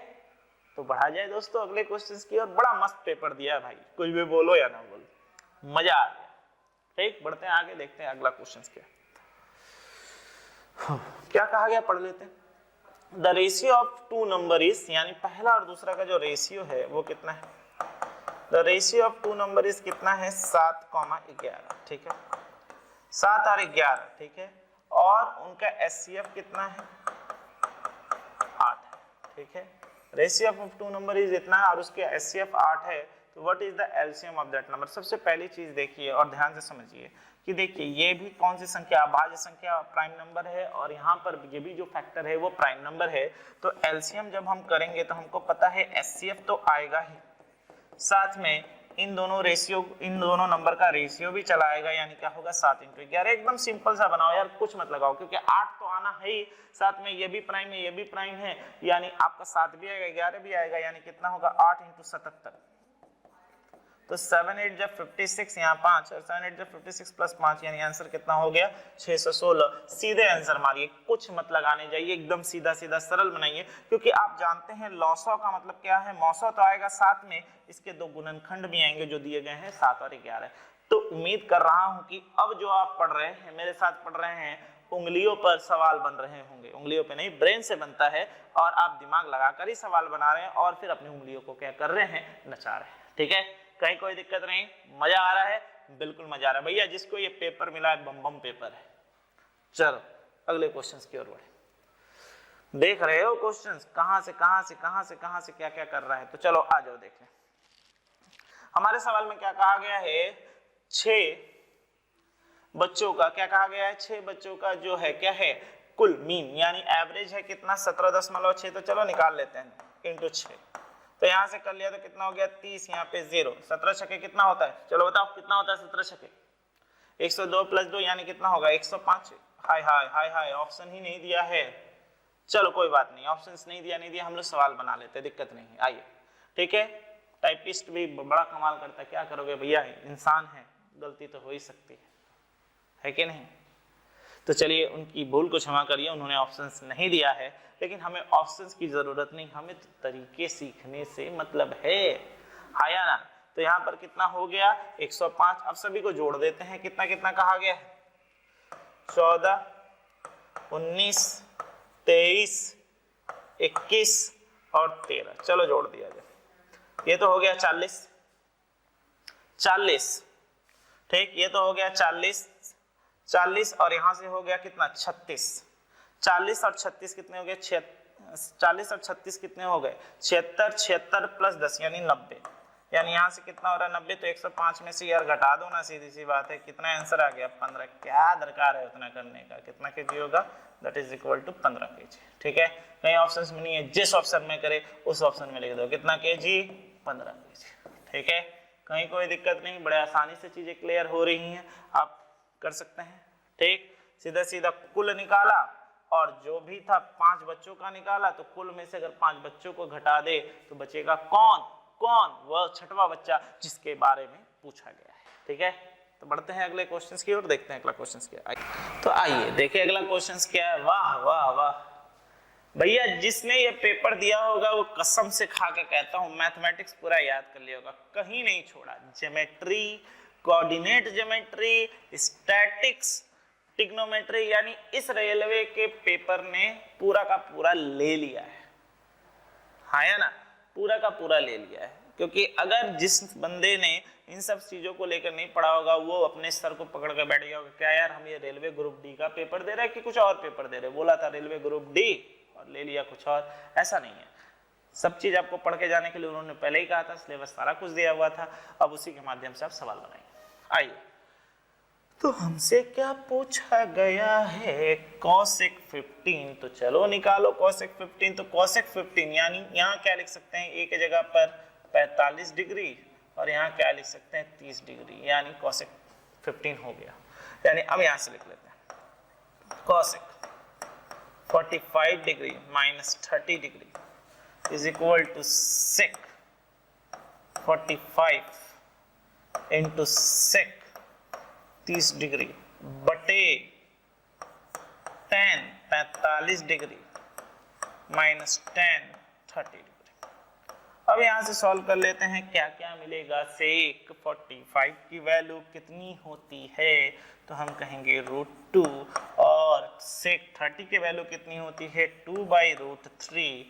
तो बढ़ा जाए दोस्तों अगले क्वेश्चंस की और। बड़ा मस्त पेपर दिया है भाई, कुछ भी बोलो या ना बोलो, मजा आ गया, ठीक। बढ़ते हैं आगे, देखते हैं अगला क्वेश्चंस क्या कहा गया, पढ़ लेते हैं। The ratio of 2 number is, यानी पहला और दूसरा का जो रेशियो है वो कितना है, the ratio of 2 number is कितना है 7,11, ठीक है, 7 और 11, ठीक है। और उनका एचसीएफ कितना है 8 है, ठीक है। रेशियो ऑफ 2 नंबर इज इतना है और उसके एचसीएफ 8 है, तो what is the LCM of that number. सबसे पहली चीज देखिए और ध्यान से समझिए कि देखिए ये भी कौन सी संख्या, अभाज्य संख्या प्राइम नंबर है, और यहाँ पर ये भी जो फैक्टर है वो प्राइम नंबर है। तो एलसीएम जब हम करेंगे तो हमको पता है एचसीएफ तो आएगा ही, साथ में इन दोनों नंबर का रेशियो भी चला आएगा, यानी क्या होगा 7 × 11। एकदम सिंपल सा बनाओ यार, कुछ मत लगाओ, क्योंकि 8 तो आना है ही, साथ में ये भी प्राइम है ये भी प्राइम है, यानी आपका 7 भी आएगा 11 भी आएगा, यानी कितना होगा 8 × 77। तो 7 8 जब 56, यहाँ 5 और 7 8 जब 56 + 5, यानी आंसर कितना हो गया 616। सीधे आंसर मारिए, कुछ मत लगाने जाइए, एकदम सीधा सीधा सरल बनाइए, क्योंकि आप जानते हैं लॉसॉ का मतलब क्या है, मौसौ तो आएगा, साथ में इसके 2 गुणनखंड भी आएंगे जो दिए गए हैं 7 और 11। तो उम्मीद कर रहा हूं कि अब जो आप पढ़ रहे हैं, मेरे साथ पढ़ रहे हैं, उंगलियों पर सवाल बन रहे होंगे, उंगलियों पे नहीं ब्रेन से बनता है, और आप दिमाग लगाकर ही सवाल बना रहे हैं और फिर अपनी उंगलियों को क्या कर रहे हैं, नचा रहे हैं। ठीक है, कहीं कोई दिक्कत नहीं, मजा आ रहा है, बिल्कुल मजा आ रहा है भैया, जिसको ये पेपर मिला है बम बम पेपर है। चलो अगले क्वेश्चंस की ओर बढ़े। देख रहे हो क्वेश्चंस कहां से क्या क्या कर रहा है, तो चलो आ जाओ देखें। हमारे सवाल में क्या कहा गया है, 6 बच्चों का क्या कहा गया है, 6 बच्चों का जो है क्या है कुल मीन, यानी एवरेज है कितना 17.6। तो चलो निकाल लेते हैं, इंटू 6, तो यहां से कर लिया तो कितना हो गया 30, यहाँ पे 0, 17 छक्के कितना होता है, चलो बताओ कितना होता है 17 छक्के, 102 + 2 यानी कितना होगा 105। हाय हाय हाय हाय, ऑप्शन ही नहीं दिया है, चलो कोई बात नहीं, ऑप्शंस नहीं दिया, हम लोग सवाल बना लेते, दिक्कत नहीं है, आइए। ठीक है, टाइपिस्ट भी बड़ा कमाल करता है, क्या करोगे भैया, इंसान है, गलती तो हो ही सकती है कि नहीं। तो चलिए उनकी भूल को क्षमा करिए, उन्होंने ऑप्शंस नहीं दिया है, लेकिन हमें ऑप्शंस की जरूरत नहीं, हमें तो तरीके सीखने से मतलब है, आया ना। तो यहाँ पर कितना हो गया 105। अब सभी को जोड़ देते हैं, कितना कितना कहा गया है, 14, 19, 23, 21 और 13, चलो जोड़ दिया जाए, ये तो हो गया 40, ठीक, ये तो हो गया 40 और यहाँ से हो गया कितना 36, 40 और 36 कितने हो गए 40 और 36 कितने हो गए 76, 76 + 10 यानी 90, यानी यहाँ से कितना हो रहा है 90। तो 105 में से यार घटा दो ना, सीधी सी बात है, कितना आंसर आ गया 15। क्या दरकार है उतना करने का, कितना केजी होगा, that is equal to 15 KG. ठीक है, कहीं ऑप्शंस में नहीं है, जिस ऑप्शन में करे उस ऑप्शन में लिख दो कितना केजी 15 केजी। ठीक है, कहीं कोई दिक्कत नहीं, बड़े आसानी से चीजें क्लियर हो रही हैं, आप कर सकते हैं। ठीक, सीधा सीधा कुल निकाला, और जो भी था 5 बच्चों का निकाला, तो कुल में से अगर 5 बच्चों को घटा दे तो बचेगा कौन, वह 6वां बच्चा जिसके बारे में पूछा गया है। ठीक है, तो बढ़ते हैं अगले क्वेश्चंस की ओर, देखते हैं अगला क्वेश्चंस क्या है। तो आइए देखिए अगला क्वेश्चंस क्या है। वाह वाह वाह भैया, जिसने ये पेपर दिया होगा वो कसम से खा के कहता हूँ मैथमेटिक्स पूरा याद कर लिया होगा, कहीं नहीं छोड़ा। Geometry, coordinate geometry, statics, trigonometry, यानी इस रेलवे के पेपर ने पूरा का पूरा ले लिया है, हाँ या ना, पूरा का पूरा ले लिया है। क्योंकि अगर जिस बंदे ने इन सब चीजों को लेकर नहीं पढ़ा होगा, वो अपने सर को पकड़ कर बैठ गया होगा, क्या यार हम ये रेलवे ग्रुप डी का पेपर दे रहे हैं कि कुछ और पेपर दे रहे हैं, बोला था रेलवे ग्रुप डी और ले लिया कुछ और। ऐसा नहीं है, सब चीज आपको पढ़ के जाने के लिए उन्होंने पहले ही कहा था, सिलेबस सारा कुछ दिया हुआ था, अब उसी के माध्यम से आप सवाल बनाएंगे। आइए, तो हमसे क्या पूछा गया है, cosec 15, तो चलो निकालो cosec 15। तो cosec 15 यानी यहाँ क्या लिख सकते हैं, एक जगह पर 45 डिग्री और यहाँ क्या लिख सकते हैं 30 डिग्री, यानी cosec 15 हो गया। यानी अब यहाँ से लिख लेते हैं cosec 45 degree minus 30 degree is equal to sec 45 into sec 30 degree बटे tan 45 degree minus tan 30 degree. अब यहां से सॉल्व कर लेते हैं, क्या क्या मिलेगा। sec 45 की वैल्यू कितनी होती है, तो हम कहेंगे √2, और sec 30 की वैल्यू कितनी होती है 2/√3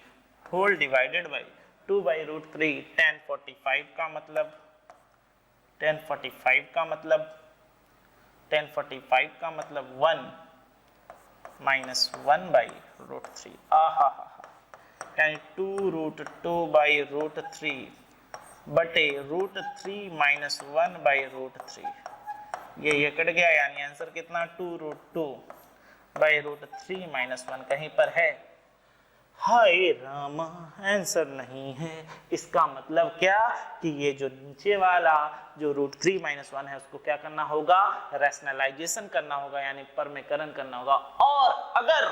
होल डिवाइडेड बाई 2/√3 tan 45 का मतलब 1 माइनस 1/√3, यानी 2√2/√3 बटे √3 माइनस 1 बाई √3, ये कट गया, यानी आंसर कितना 2√2 बाई √3 माइनस 1 कहीं पर है? हाय रामा, आंसर नहीं है। इसका मतलब क्या कि ये जो नीचे वाला जो √3 माइनस 1 है उसको क्या करना होगा? रैशनलाइजेशन करना होगा, यानी परमेकरण करना होगा। और अगर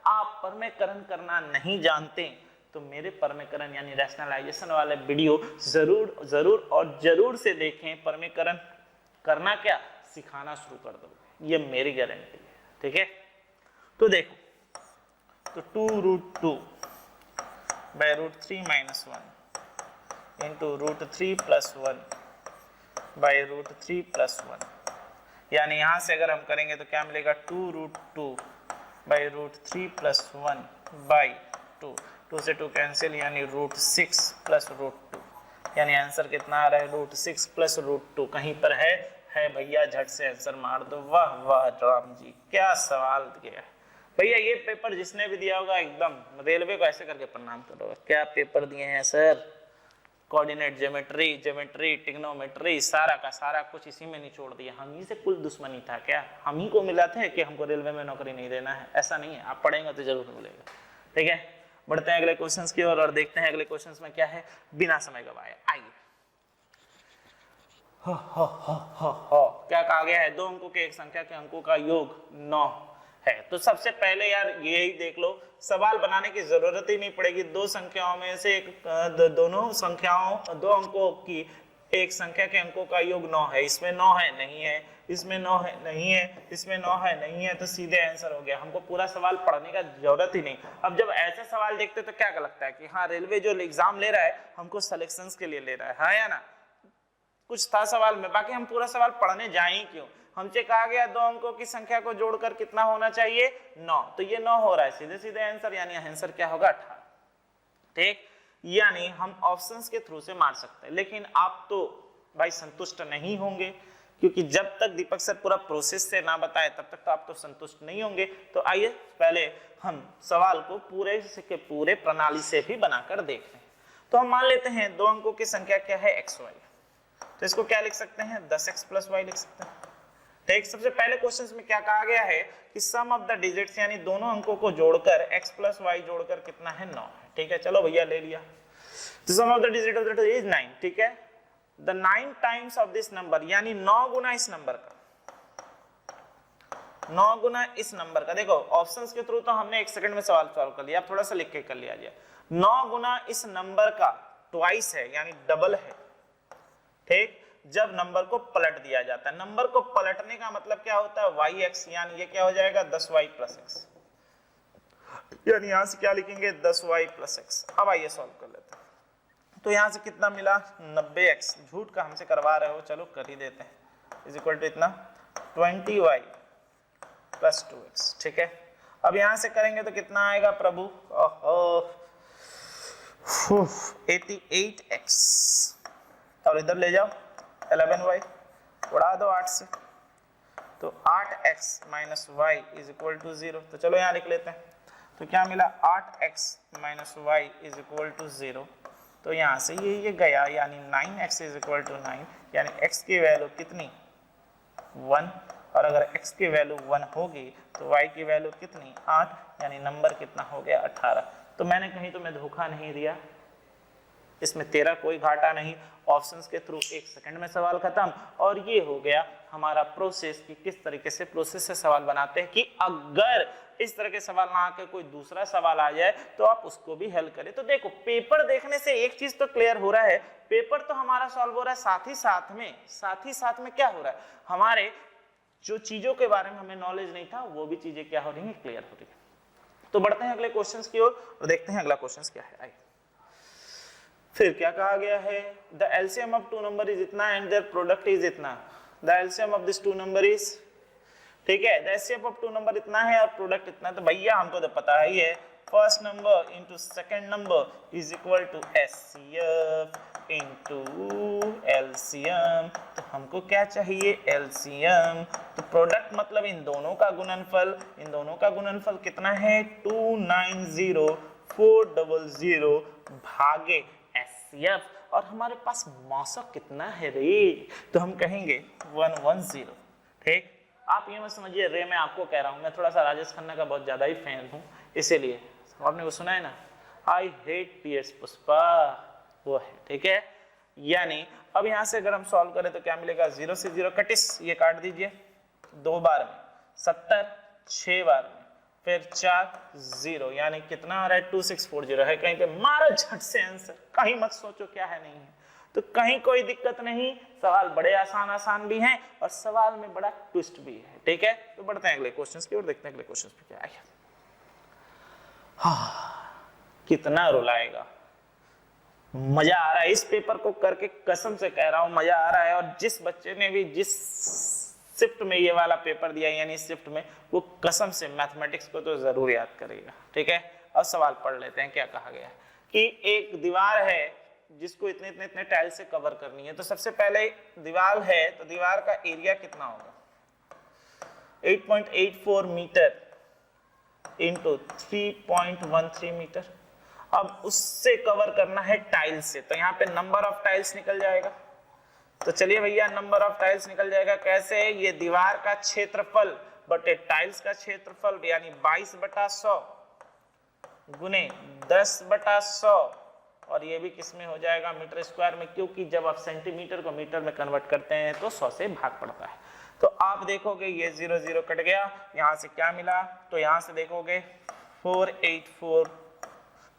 आप परमेकरण करना नहीं जानते तो मेरे परमेकरण यानी रैशनलाइजेशन वाले वीडियो जरूर से देखें। परमेकरण करना क्या सिखाना शुरू कर दो, ये मेरी गारंटी है, ठीक है? तो देखो, तो 2√2 by √3 minus 1 into √3 plus 1 by √3 plus 1, यानी यहां से अगर हम करेंगे तो क्या मिलेगा? 2√2 बाई √3 प्लस 1 बाई 2, 2 से 2 कैंसिल, यानी √6 प्लस √2, यानी आंसर कितना आ रहा है? √6 प्लस √2 कहीं पर है भैया, झट से आंसर मार दो। वाह वाह राम जी, क्या सवाल दिया भैया। ये पेपर जिसने भी दिया होगा एकदम रेलवे को ऐसे करके प्रणाम करो। क्या पेपर दिए हैं सर, कोऑर्डिनेट ज्योमेट्री, ट्रिग्नोमेट्री, सारा का सारा कुछ इसी में निचोड़ दिया। हम ही से कुल दुश्मनी था क्या? हम ही को मिला था कि हमको रेलवे में नौकरी नहीं देना है? ऐसा नहीं है, आप पढ़ेंगे तो जरूर मिलेगा, ठीक है? बढ़ते हैं अगले क्वेश्चंस की ओर और देखते हैं अगले क्वेश्चंस में क्या है, बिना समय गवाए। आइए, क्या कहा गया है? 2 अंकों के एक संख्या के अंकों का योग 9 है। तो सबसे पहले यार यही देख लो, सवाल बनाने की जरूरत ही नहीं पड़ेगी। 2 संख्याओं में से दोनों संख्याओं 2 अंकों की एक संख्या के अंकों का योग 9 है। इसमें 9 है, नहीं है, इसमें 9 है, नहीं है, इसमें 9 है, नहीं है, तो सीधे आंसर हो गया। हमको पूरा सवाल पढ़ने का जरूरत ही नहीं। अब जब ऐसे सवाल देखते तो क्या लगता है कि हाँ, रेलवे जो एग्जाम ले रहा है हमको सिलेक्शंस के लिए ले रहा है, हाँ या ना? कुछ था सवाल में, बाकी हम पूरा सवाल पढ़ने जाए क्यों? हमसे कहा गया 2 अंकों की संख्या को जोड़कर कितना होना चाहिए? 9, तो ये 9 हो रहा है, सीधे सीधे आंसर, यानी आंसर क्या होगा? 18, ठीक? यानी हम ऑप्शंस के थ्रू से मार सकते हैं, लेकिन आप तो भाई संतुष्ट नहीं होंगे, क्योंकि जब तक दीपक सर पूरा प्रोसेस से ना बताए तब तक तो आप तो संतुष्ट नहीं होंगे। तो आइए पहले हम सवाल को पूरे के पूरे प्रणाली से भी बनाकर देखते हैं। तो हम मान लेते हैं 2 अंकों की संख्या क्या है? xy, तो इसको क्या लिख सकते हैं? 10x प्लस y लिख सकते हैं, ठीक? सबसे पहले क्वेश्चन में क्या कहा गया है कि सम ऑफ द डिजिट्स, यानी दोनों अंकों को जोड़कर x प्लस y जोड़कर कितना है? 9 है, ठीक है? चलो भैया ले लिया। तो sum of the digit of the is 9, ठीक है? The 9 times of this number, यानी 9 गुना इस नंबर का, 9 गुना इस नंबर का। देखो ऑप्शंस के थ्रू तो हमने 1 सेकंड में सवाल सॉल्व कर लिया, अब थोड़ा सा लिख के कर लिया जाए। 9 गुना इस नंबर का ट्वाइस है, यानी डबल है, ठीक? जब नंबर को पलट दिया जाता है। नंबर को पलटने का मतलब क्या होता है? yx, यानी ये क्या हो जाएगा? 10y प्लस x, यानी यहां से क्या लिखेंगे? 10y plus x। अब आइए सॉल्व कर लेते हैं। तो यहां से कितना मिला? 90x, झूठ का हमसे करवा रहे हो, चलो कर ही देते हैं, इज इक्वल टू इतना 20y प्लस 2x, ठीक है? अब यहां से करेंगे तो कितना आएगा प्रभु? 88x, और इधर ले जाओ 11y, उड़ा दो 8 से, तो 8x minus y is equal to 0। तो चलो यहाँ लिख लेते हैं, तो क्या मिला? 8x minus y is equal to 0। तो यहाँ से ये गया, यानी 9x इज इक्वल टू 9, यानी x की वैल्यू कितनी? 1, और अगर x की वैल्यू 1 होगी तो y की वैल्यू कितनी? 8, यानी नंबर कितना हो गया? 18। तो मैंने कहीं तुम्हें धोखा नहीं दिया, इसमें तेरा कोई घाटा नहीं। ऑप्शंस के थ्रू 1 सेकंड में सवाल खत्म, और ये हो गया हमारा प्रोसेस कि किस तरीके से प्रोसेस से सवाल बनाते हैं, कि अगर इस तरह के सवाल ना आके कोई दूसरा सवाल आ जाए तो आप उसको भी हल करें। तो देखो पेपर देखने से एक चीज तो क्लियर हो रहा है, पेपर तो हमारा सॉल्व हो रहा है, साथ ही साथ में क्या हो रहा है? हमारे जो चीजों के बारे में हमें नॉलेज नहीं था वो भी चीजें क्या हो रही है? क्लियर हो रही है। तो बढ़ते हैं अगले क्वेश्चन की ओर और देखते हैं अगला क्वेश्चन क्या है। आइए, फिर क्या कहा गया है? The LCM of 2 number is इतना एंड देयर प्रोडक्ट इज इतना। The LCM of this 2 number is, ठीक है, द एलसीएम ऑफ 2 नंबर इतना है और प्रोडक्ट इतना। तो भैया हमको तो पता ही है, first number into second number is equal to HCF into LCM. तो हमको क्या चाहिए? एलसीएम। तो प्रोडक्ट मतलब इन दोनों का गुणनफल, इन दोनों का गुणनफल कितना है? 290400 भागे एचसीएफ। और हमारे पास मौसक कितना है रे, तो हम कहेंगे 110। ठीक, आप ये मत समझिए रे मैं आपको कह रहा हूँ, मैं थोड़ा सा राजेश खन्ना का बहुत ज्यादा ही फैन हूँ, इसीलिए आपने वो सुना है ना, आई हेट पियर्स पुष्पा, वो है। ठीक है, यानी अब यहाँ से अगर हम सॉल्व करें तो क्या मिलेगा, 0 से 0 कटिस, ये काट दीजिए 2 बार में, 70 6 बार में, फिर 4 0, यानी कितना आ रहा है 2640 है। कहीं पे मारा झट से आंसर, कहीं मत सोचो क्या है नहीं है, तो कहीं कोई दिक्कत नहीं, सवाल बड़े आसान आसान भी हैं और सवाल में बड़ा ट्विस्ट भी है। ठीक है, तो बढ़ते हैं अगले क्वेश्चंस की ओर, देखते हैं अगले क्वेश्चंस पे क्या आएगा। कितना रुलाएगा, मजा आ रहा है इस पेपर को करके, कसम से कह रहा हूं मजा आ रहा है। और जिस बच्चे ने भी जिस शिफ्ट में ये वाला पेपर दिया, यानी इस शिफ्ट में, वो कसम से मैथमेटिक्स को तो जरूर याद करेगा। ठीक है, अब सवाल पढ़ लेते हैं। क्या कहा गया है कि एक दीवार है जिसको इतने इतने इतने टाइल से कवर करनी है। तो सबसे पहले दीवार है, तो दीवार का एरिया कितना होगा, 8.84 मीटर इंटू 3.13 मीटर। अब उससे कवर करना है टाइल्स से, तो यहाँ पे नंबर ऑफ टाइल्स निकल जाएगा। तो चलिए भैया, नंबर ऑफ टाइल्स निकल जाएगा कैसे, ये दीवार का क्षेत्रफल बटे टाइल्स का क्षेत्रफल, यानी 22/100 गुने 10/100, और ये भी किस में हो जाएगा, मीटर स्क्वायर में, क्योंकि जब आप सेंटीमीटर को मीटर में कन्वर्ट करते हैं तो 100 से भाग पड़ता है। तो आप देखोगे ये 0 0 कट गया, यहाँ से क्या मिला, तो यहाँ से देखोगे 484,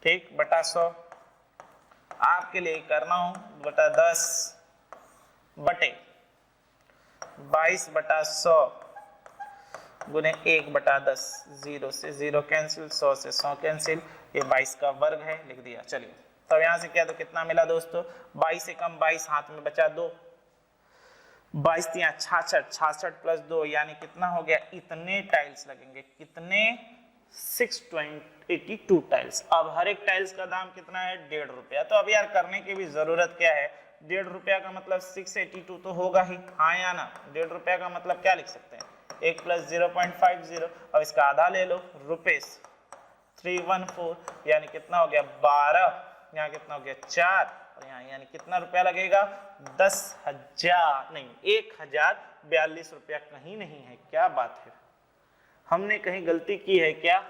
ठीक, बटा 100, आपके लिए करना हूं बटा 10 बटे 22/100 गुने 1/10, 0 से 0 कैंसिल, 100 से 100 कैंसिल, ये 22 का वर्ग है, लिख दिया। चलिए, तो यहाँ से क्या, तो कितना मिला दोस्तों, 22 से कम 22, हाथ में बचा 2, 22 या 66, 66 प्लस 2 यानी कितना हो गया, इतने टाइल्स लगेंगे, कितने, 682 टाइल्स। अब हर एक टाइल्स का दाम कितना है, 1.5 रुपया। तो अब यार करने की भी जरूरत क्या है, 1.5 रुपया का मतलब 682 तो होगा ही, हाँ या ना। 1.5 रुपया का मतलब क्या लिख सकते हैं, 1 + 0.50, अब इसका आधा ले लो, रुपीस 314, यानी कितना हो गया 12, यहाँ कितना हो गया 4, और यहाँ यानी कितना रुपया लगेगा, 10,000 नहीं 1042 रुपया कहीं नहीं है। क्या बात है, हमने कहीं गलती की है क्या,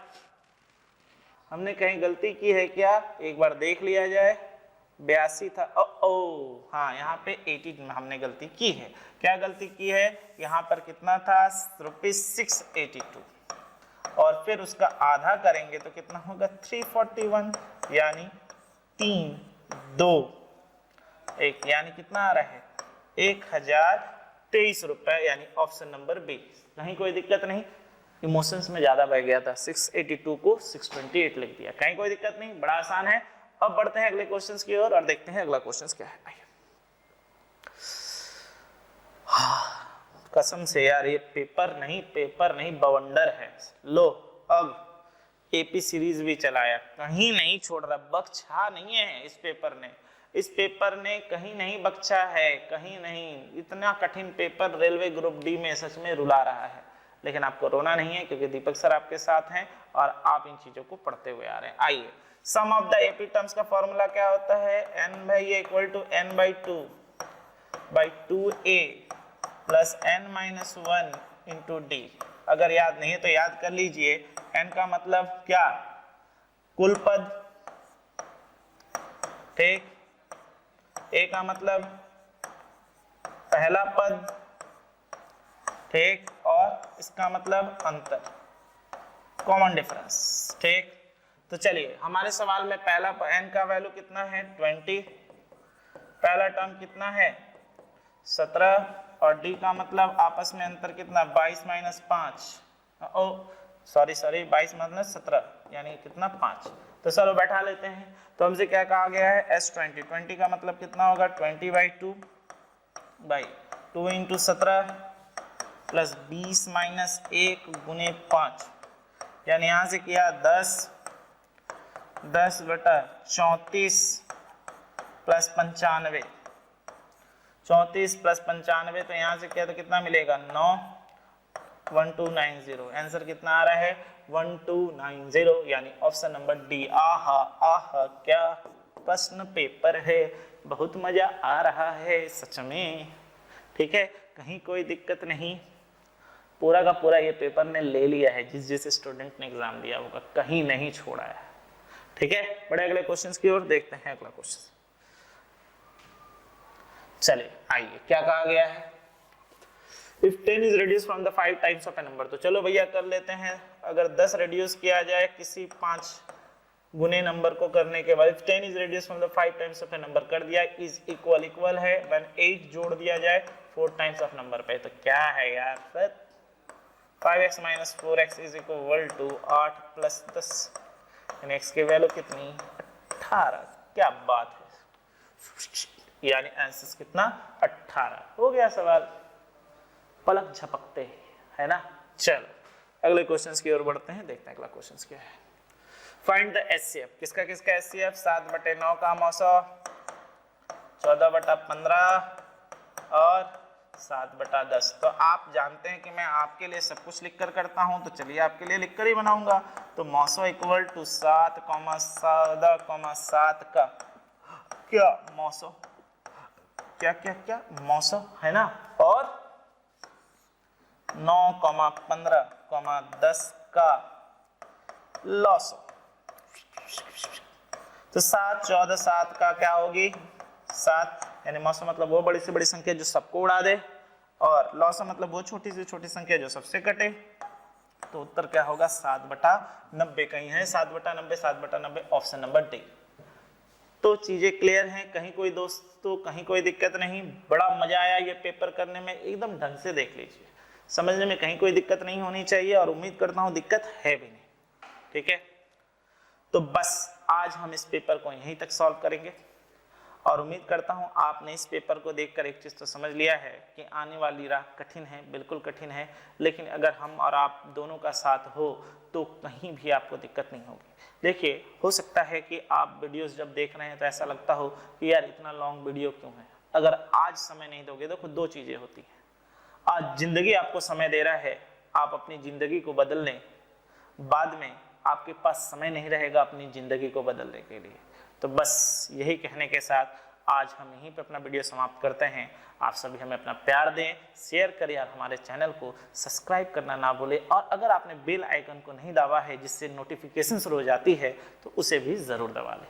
हमने कहीं गलती की है क्या, एक बार देख लिया जाए। 82 था, हाँ यहाँ पे 80 में हमने गलती की है। क्या गलती की है, यहाँ पर कितना था, ₹682, और फिर उसका आधा करेंगे तो कितना होगा 341, यानी 3 2 1, यानी कितना आ रहा है 1023 रुपए, यानी ऑप्शन नंबर बी। कहीं कोई दिक्कत नहीं, इमोशंस में ज्यादा बह गया था, 682 को 628 लिख दिया, कहीं कोई दिक्कत नहीं, बड़ा आसान है। अब बढ़ते हैं अगले क्वेश्चंस की ओर और देखते हैं अगला क्वेश्चंस क्या है। कसम से यार ये पेपर नहीं बवंडर है। लो, अब एपी सीरीज भी चलाया, कहीं नहीं छोड़ रहा, बख्शा नहीं है इस पेपर ने कहीं नहीं बख्शा है, कहीं नहीं। इतना कठिन पेपर रेलवे ग्रुप डी में सच में रुला रहा है, लेकिन आपको रोना नहीं है क्योंकि दीपक सर आपके साथ हैं और आप इन चीजों को पढ़ते हुए आ रहे हैं। आइए, सम ऑफ द एपी टर्म्स का फॉर्मूला क्या होता है, n/a = n/2/2a plus n-1 into D. अगर याद नहीं है तो याद कर लीजिए, n का मतलब क्या, कुल पद, ठीक, a का मतलब पहला पद, ठीक, और इसका मतलब अंतर, कॉमन डिफरेंस, ठीक। तो चलिए, हमारे सवाल में पहला n का वैल्यू कितना है 20, पहला टर्म कितना है 17, और d का मतलब आपस में अंतर कितना 22 - 5, सॉरी 22 - 17 यानी कितना 5। तो चलो बैठा लेते हैं। तो हमसे क्या कहा गया है, S20, 20 का मतलब कितना होगा 20/2 × 17 प्लस 20 - 1 × 5, यानी यहाँ से किया 10/34 प्लस 95, 34 प्लस 95, तो यहाँ से किया तो कितना मिलेगा 9, 1290। आंसर कितना आ रहा है 1290, यानी ऑप्शन नंबर डी। आहा आहा क्या प्रश्न पेपर है, बहुत मजा आ रहा है सच में, ठीक है, कहीं कोई दिक्कत नहीं। पूरा का पूरा ये पेपर ने ले लिया है, जिस स्टूडेंट ने एग्जाम दिया होगा, कहीं नहीं छोड़ा है, ठीक है। बड़े अगले क्वेश्चंस की ओर देखते हैं। अगला क्वेश्चन, चलिए आइए, क्या कहा गया है, if 10 is reduced from the 5 times of A number. तो चलो भैया कर लेते हैं। अगर 10 रिड्यूस किया जाए किसी 5 गुने नंबर को करने के बाद, 10 is reduced from the 5 times of A number कर दिया, इज इक्वल है, when 8 जोड़ दिया जाए 4 टाइम्स ऑफ नंबर पे, तो क्या है यार, फिर 5x minus 4x is equal to 8 plus 10, यानी x की वैल्यू कितनी, 18। क्या बात है, यानी आंसर कितना, 18। हो गया सवाल, पलक झपकते है ना। चलो अगले क्वेश्चंस की ओर बढ़ते हैं, देखते हैं अगला क्वेश्चंस क्या है। फाइंड द एचसीएफ, किसका किसका एचसीएफ, 7/9 का मौसा, 14/15 और 7/10। तो आप जानते हैं कि मैं आपके लिए सब कुछ लिखकर करता हूं, तो चलिए आपके लिए लिखकर ही बनाऊंगा। तो मौसा इक्वल टू 7,7 का क्या मौसा, क्या मौसा है ना, और 9,15,10 का लॉस। तो 7, 14, 7 का क्या होगी, 7, यानी मौसा मतलब वो बड़ी से बड़ी संख्या जो सबको उड़ा दे, और लॉस मतलब वो छोटी से छोटी संख्या जो सबसे कटे। तो उत्तर क्या होगा, 7/90 कहीं है, 7/90, 7/90, ऑप्शन नंबर डी। तो चीजें क्लियर हैं, कहीं कोई दोस्तों कहीं कोई दिक्कत नहीं, बड़ा मजा आया ये पेपर करने में, एकदम ढंग से देख लीजिए, समझने में कहीं कोई दिक्कत नहीं होनी चाहिए, और उम्मीद करता हूं दिक्कत है भी नहीं, ठीक है। तो बस आज हम इस पेपर को यहीं तक सॉल्व करेंगे, और उम्मीद करता हूं आपने इस पेपर को देखकर एक चीज तो समझ लिया है कि आने वाली राह कठिन है, बिल्कुल कठिन है, लेकिन अगर हम और आप दोनों का साथ हो तो कहीं भी आपको दिक्कत नहीं होगी। देखिए, हो सकता है कि आप वीडियोस जब देख रहे हैं तो ऐसा लगता हो कि यार इतना लॉन्ग वीडियो क्यों है। अगर आज समय नहीं दोगे, देखो दो चीजें होती हैं, आज जिंदगी आपको समय दे रहा है, आप अपनी जिंदगी को बदल लें, बाद में आपके पास समय नहीं रहेगा अपनी जिंदगी को बदलने के लिए। तो बस यही कहने के साथ आज हम यहीं पे अपना वीडियो समाप्त करते हैं। आप सभी हमें अपना प्यार दें, शेयर करें और हमारे चैनल को सब्सक्राइब करना ना भूलें, और अगर आपने बेल आइकन को नहीं दबा है जिससे नोटिफिकेशन शुरू हो जाती है तो उसे भी ज़रूर दबा लें।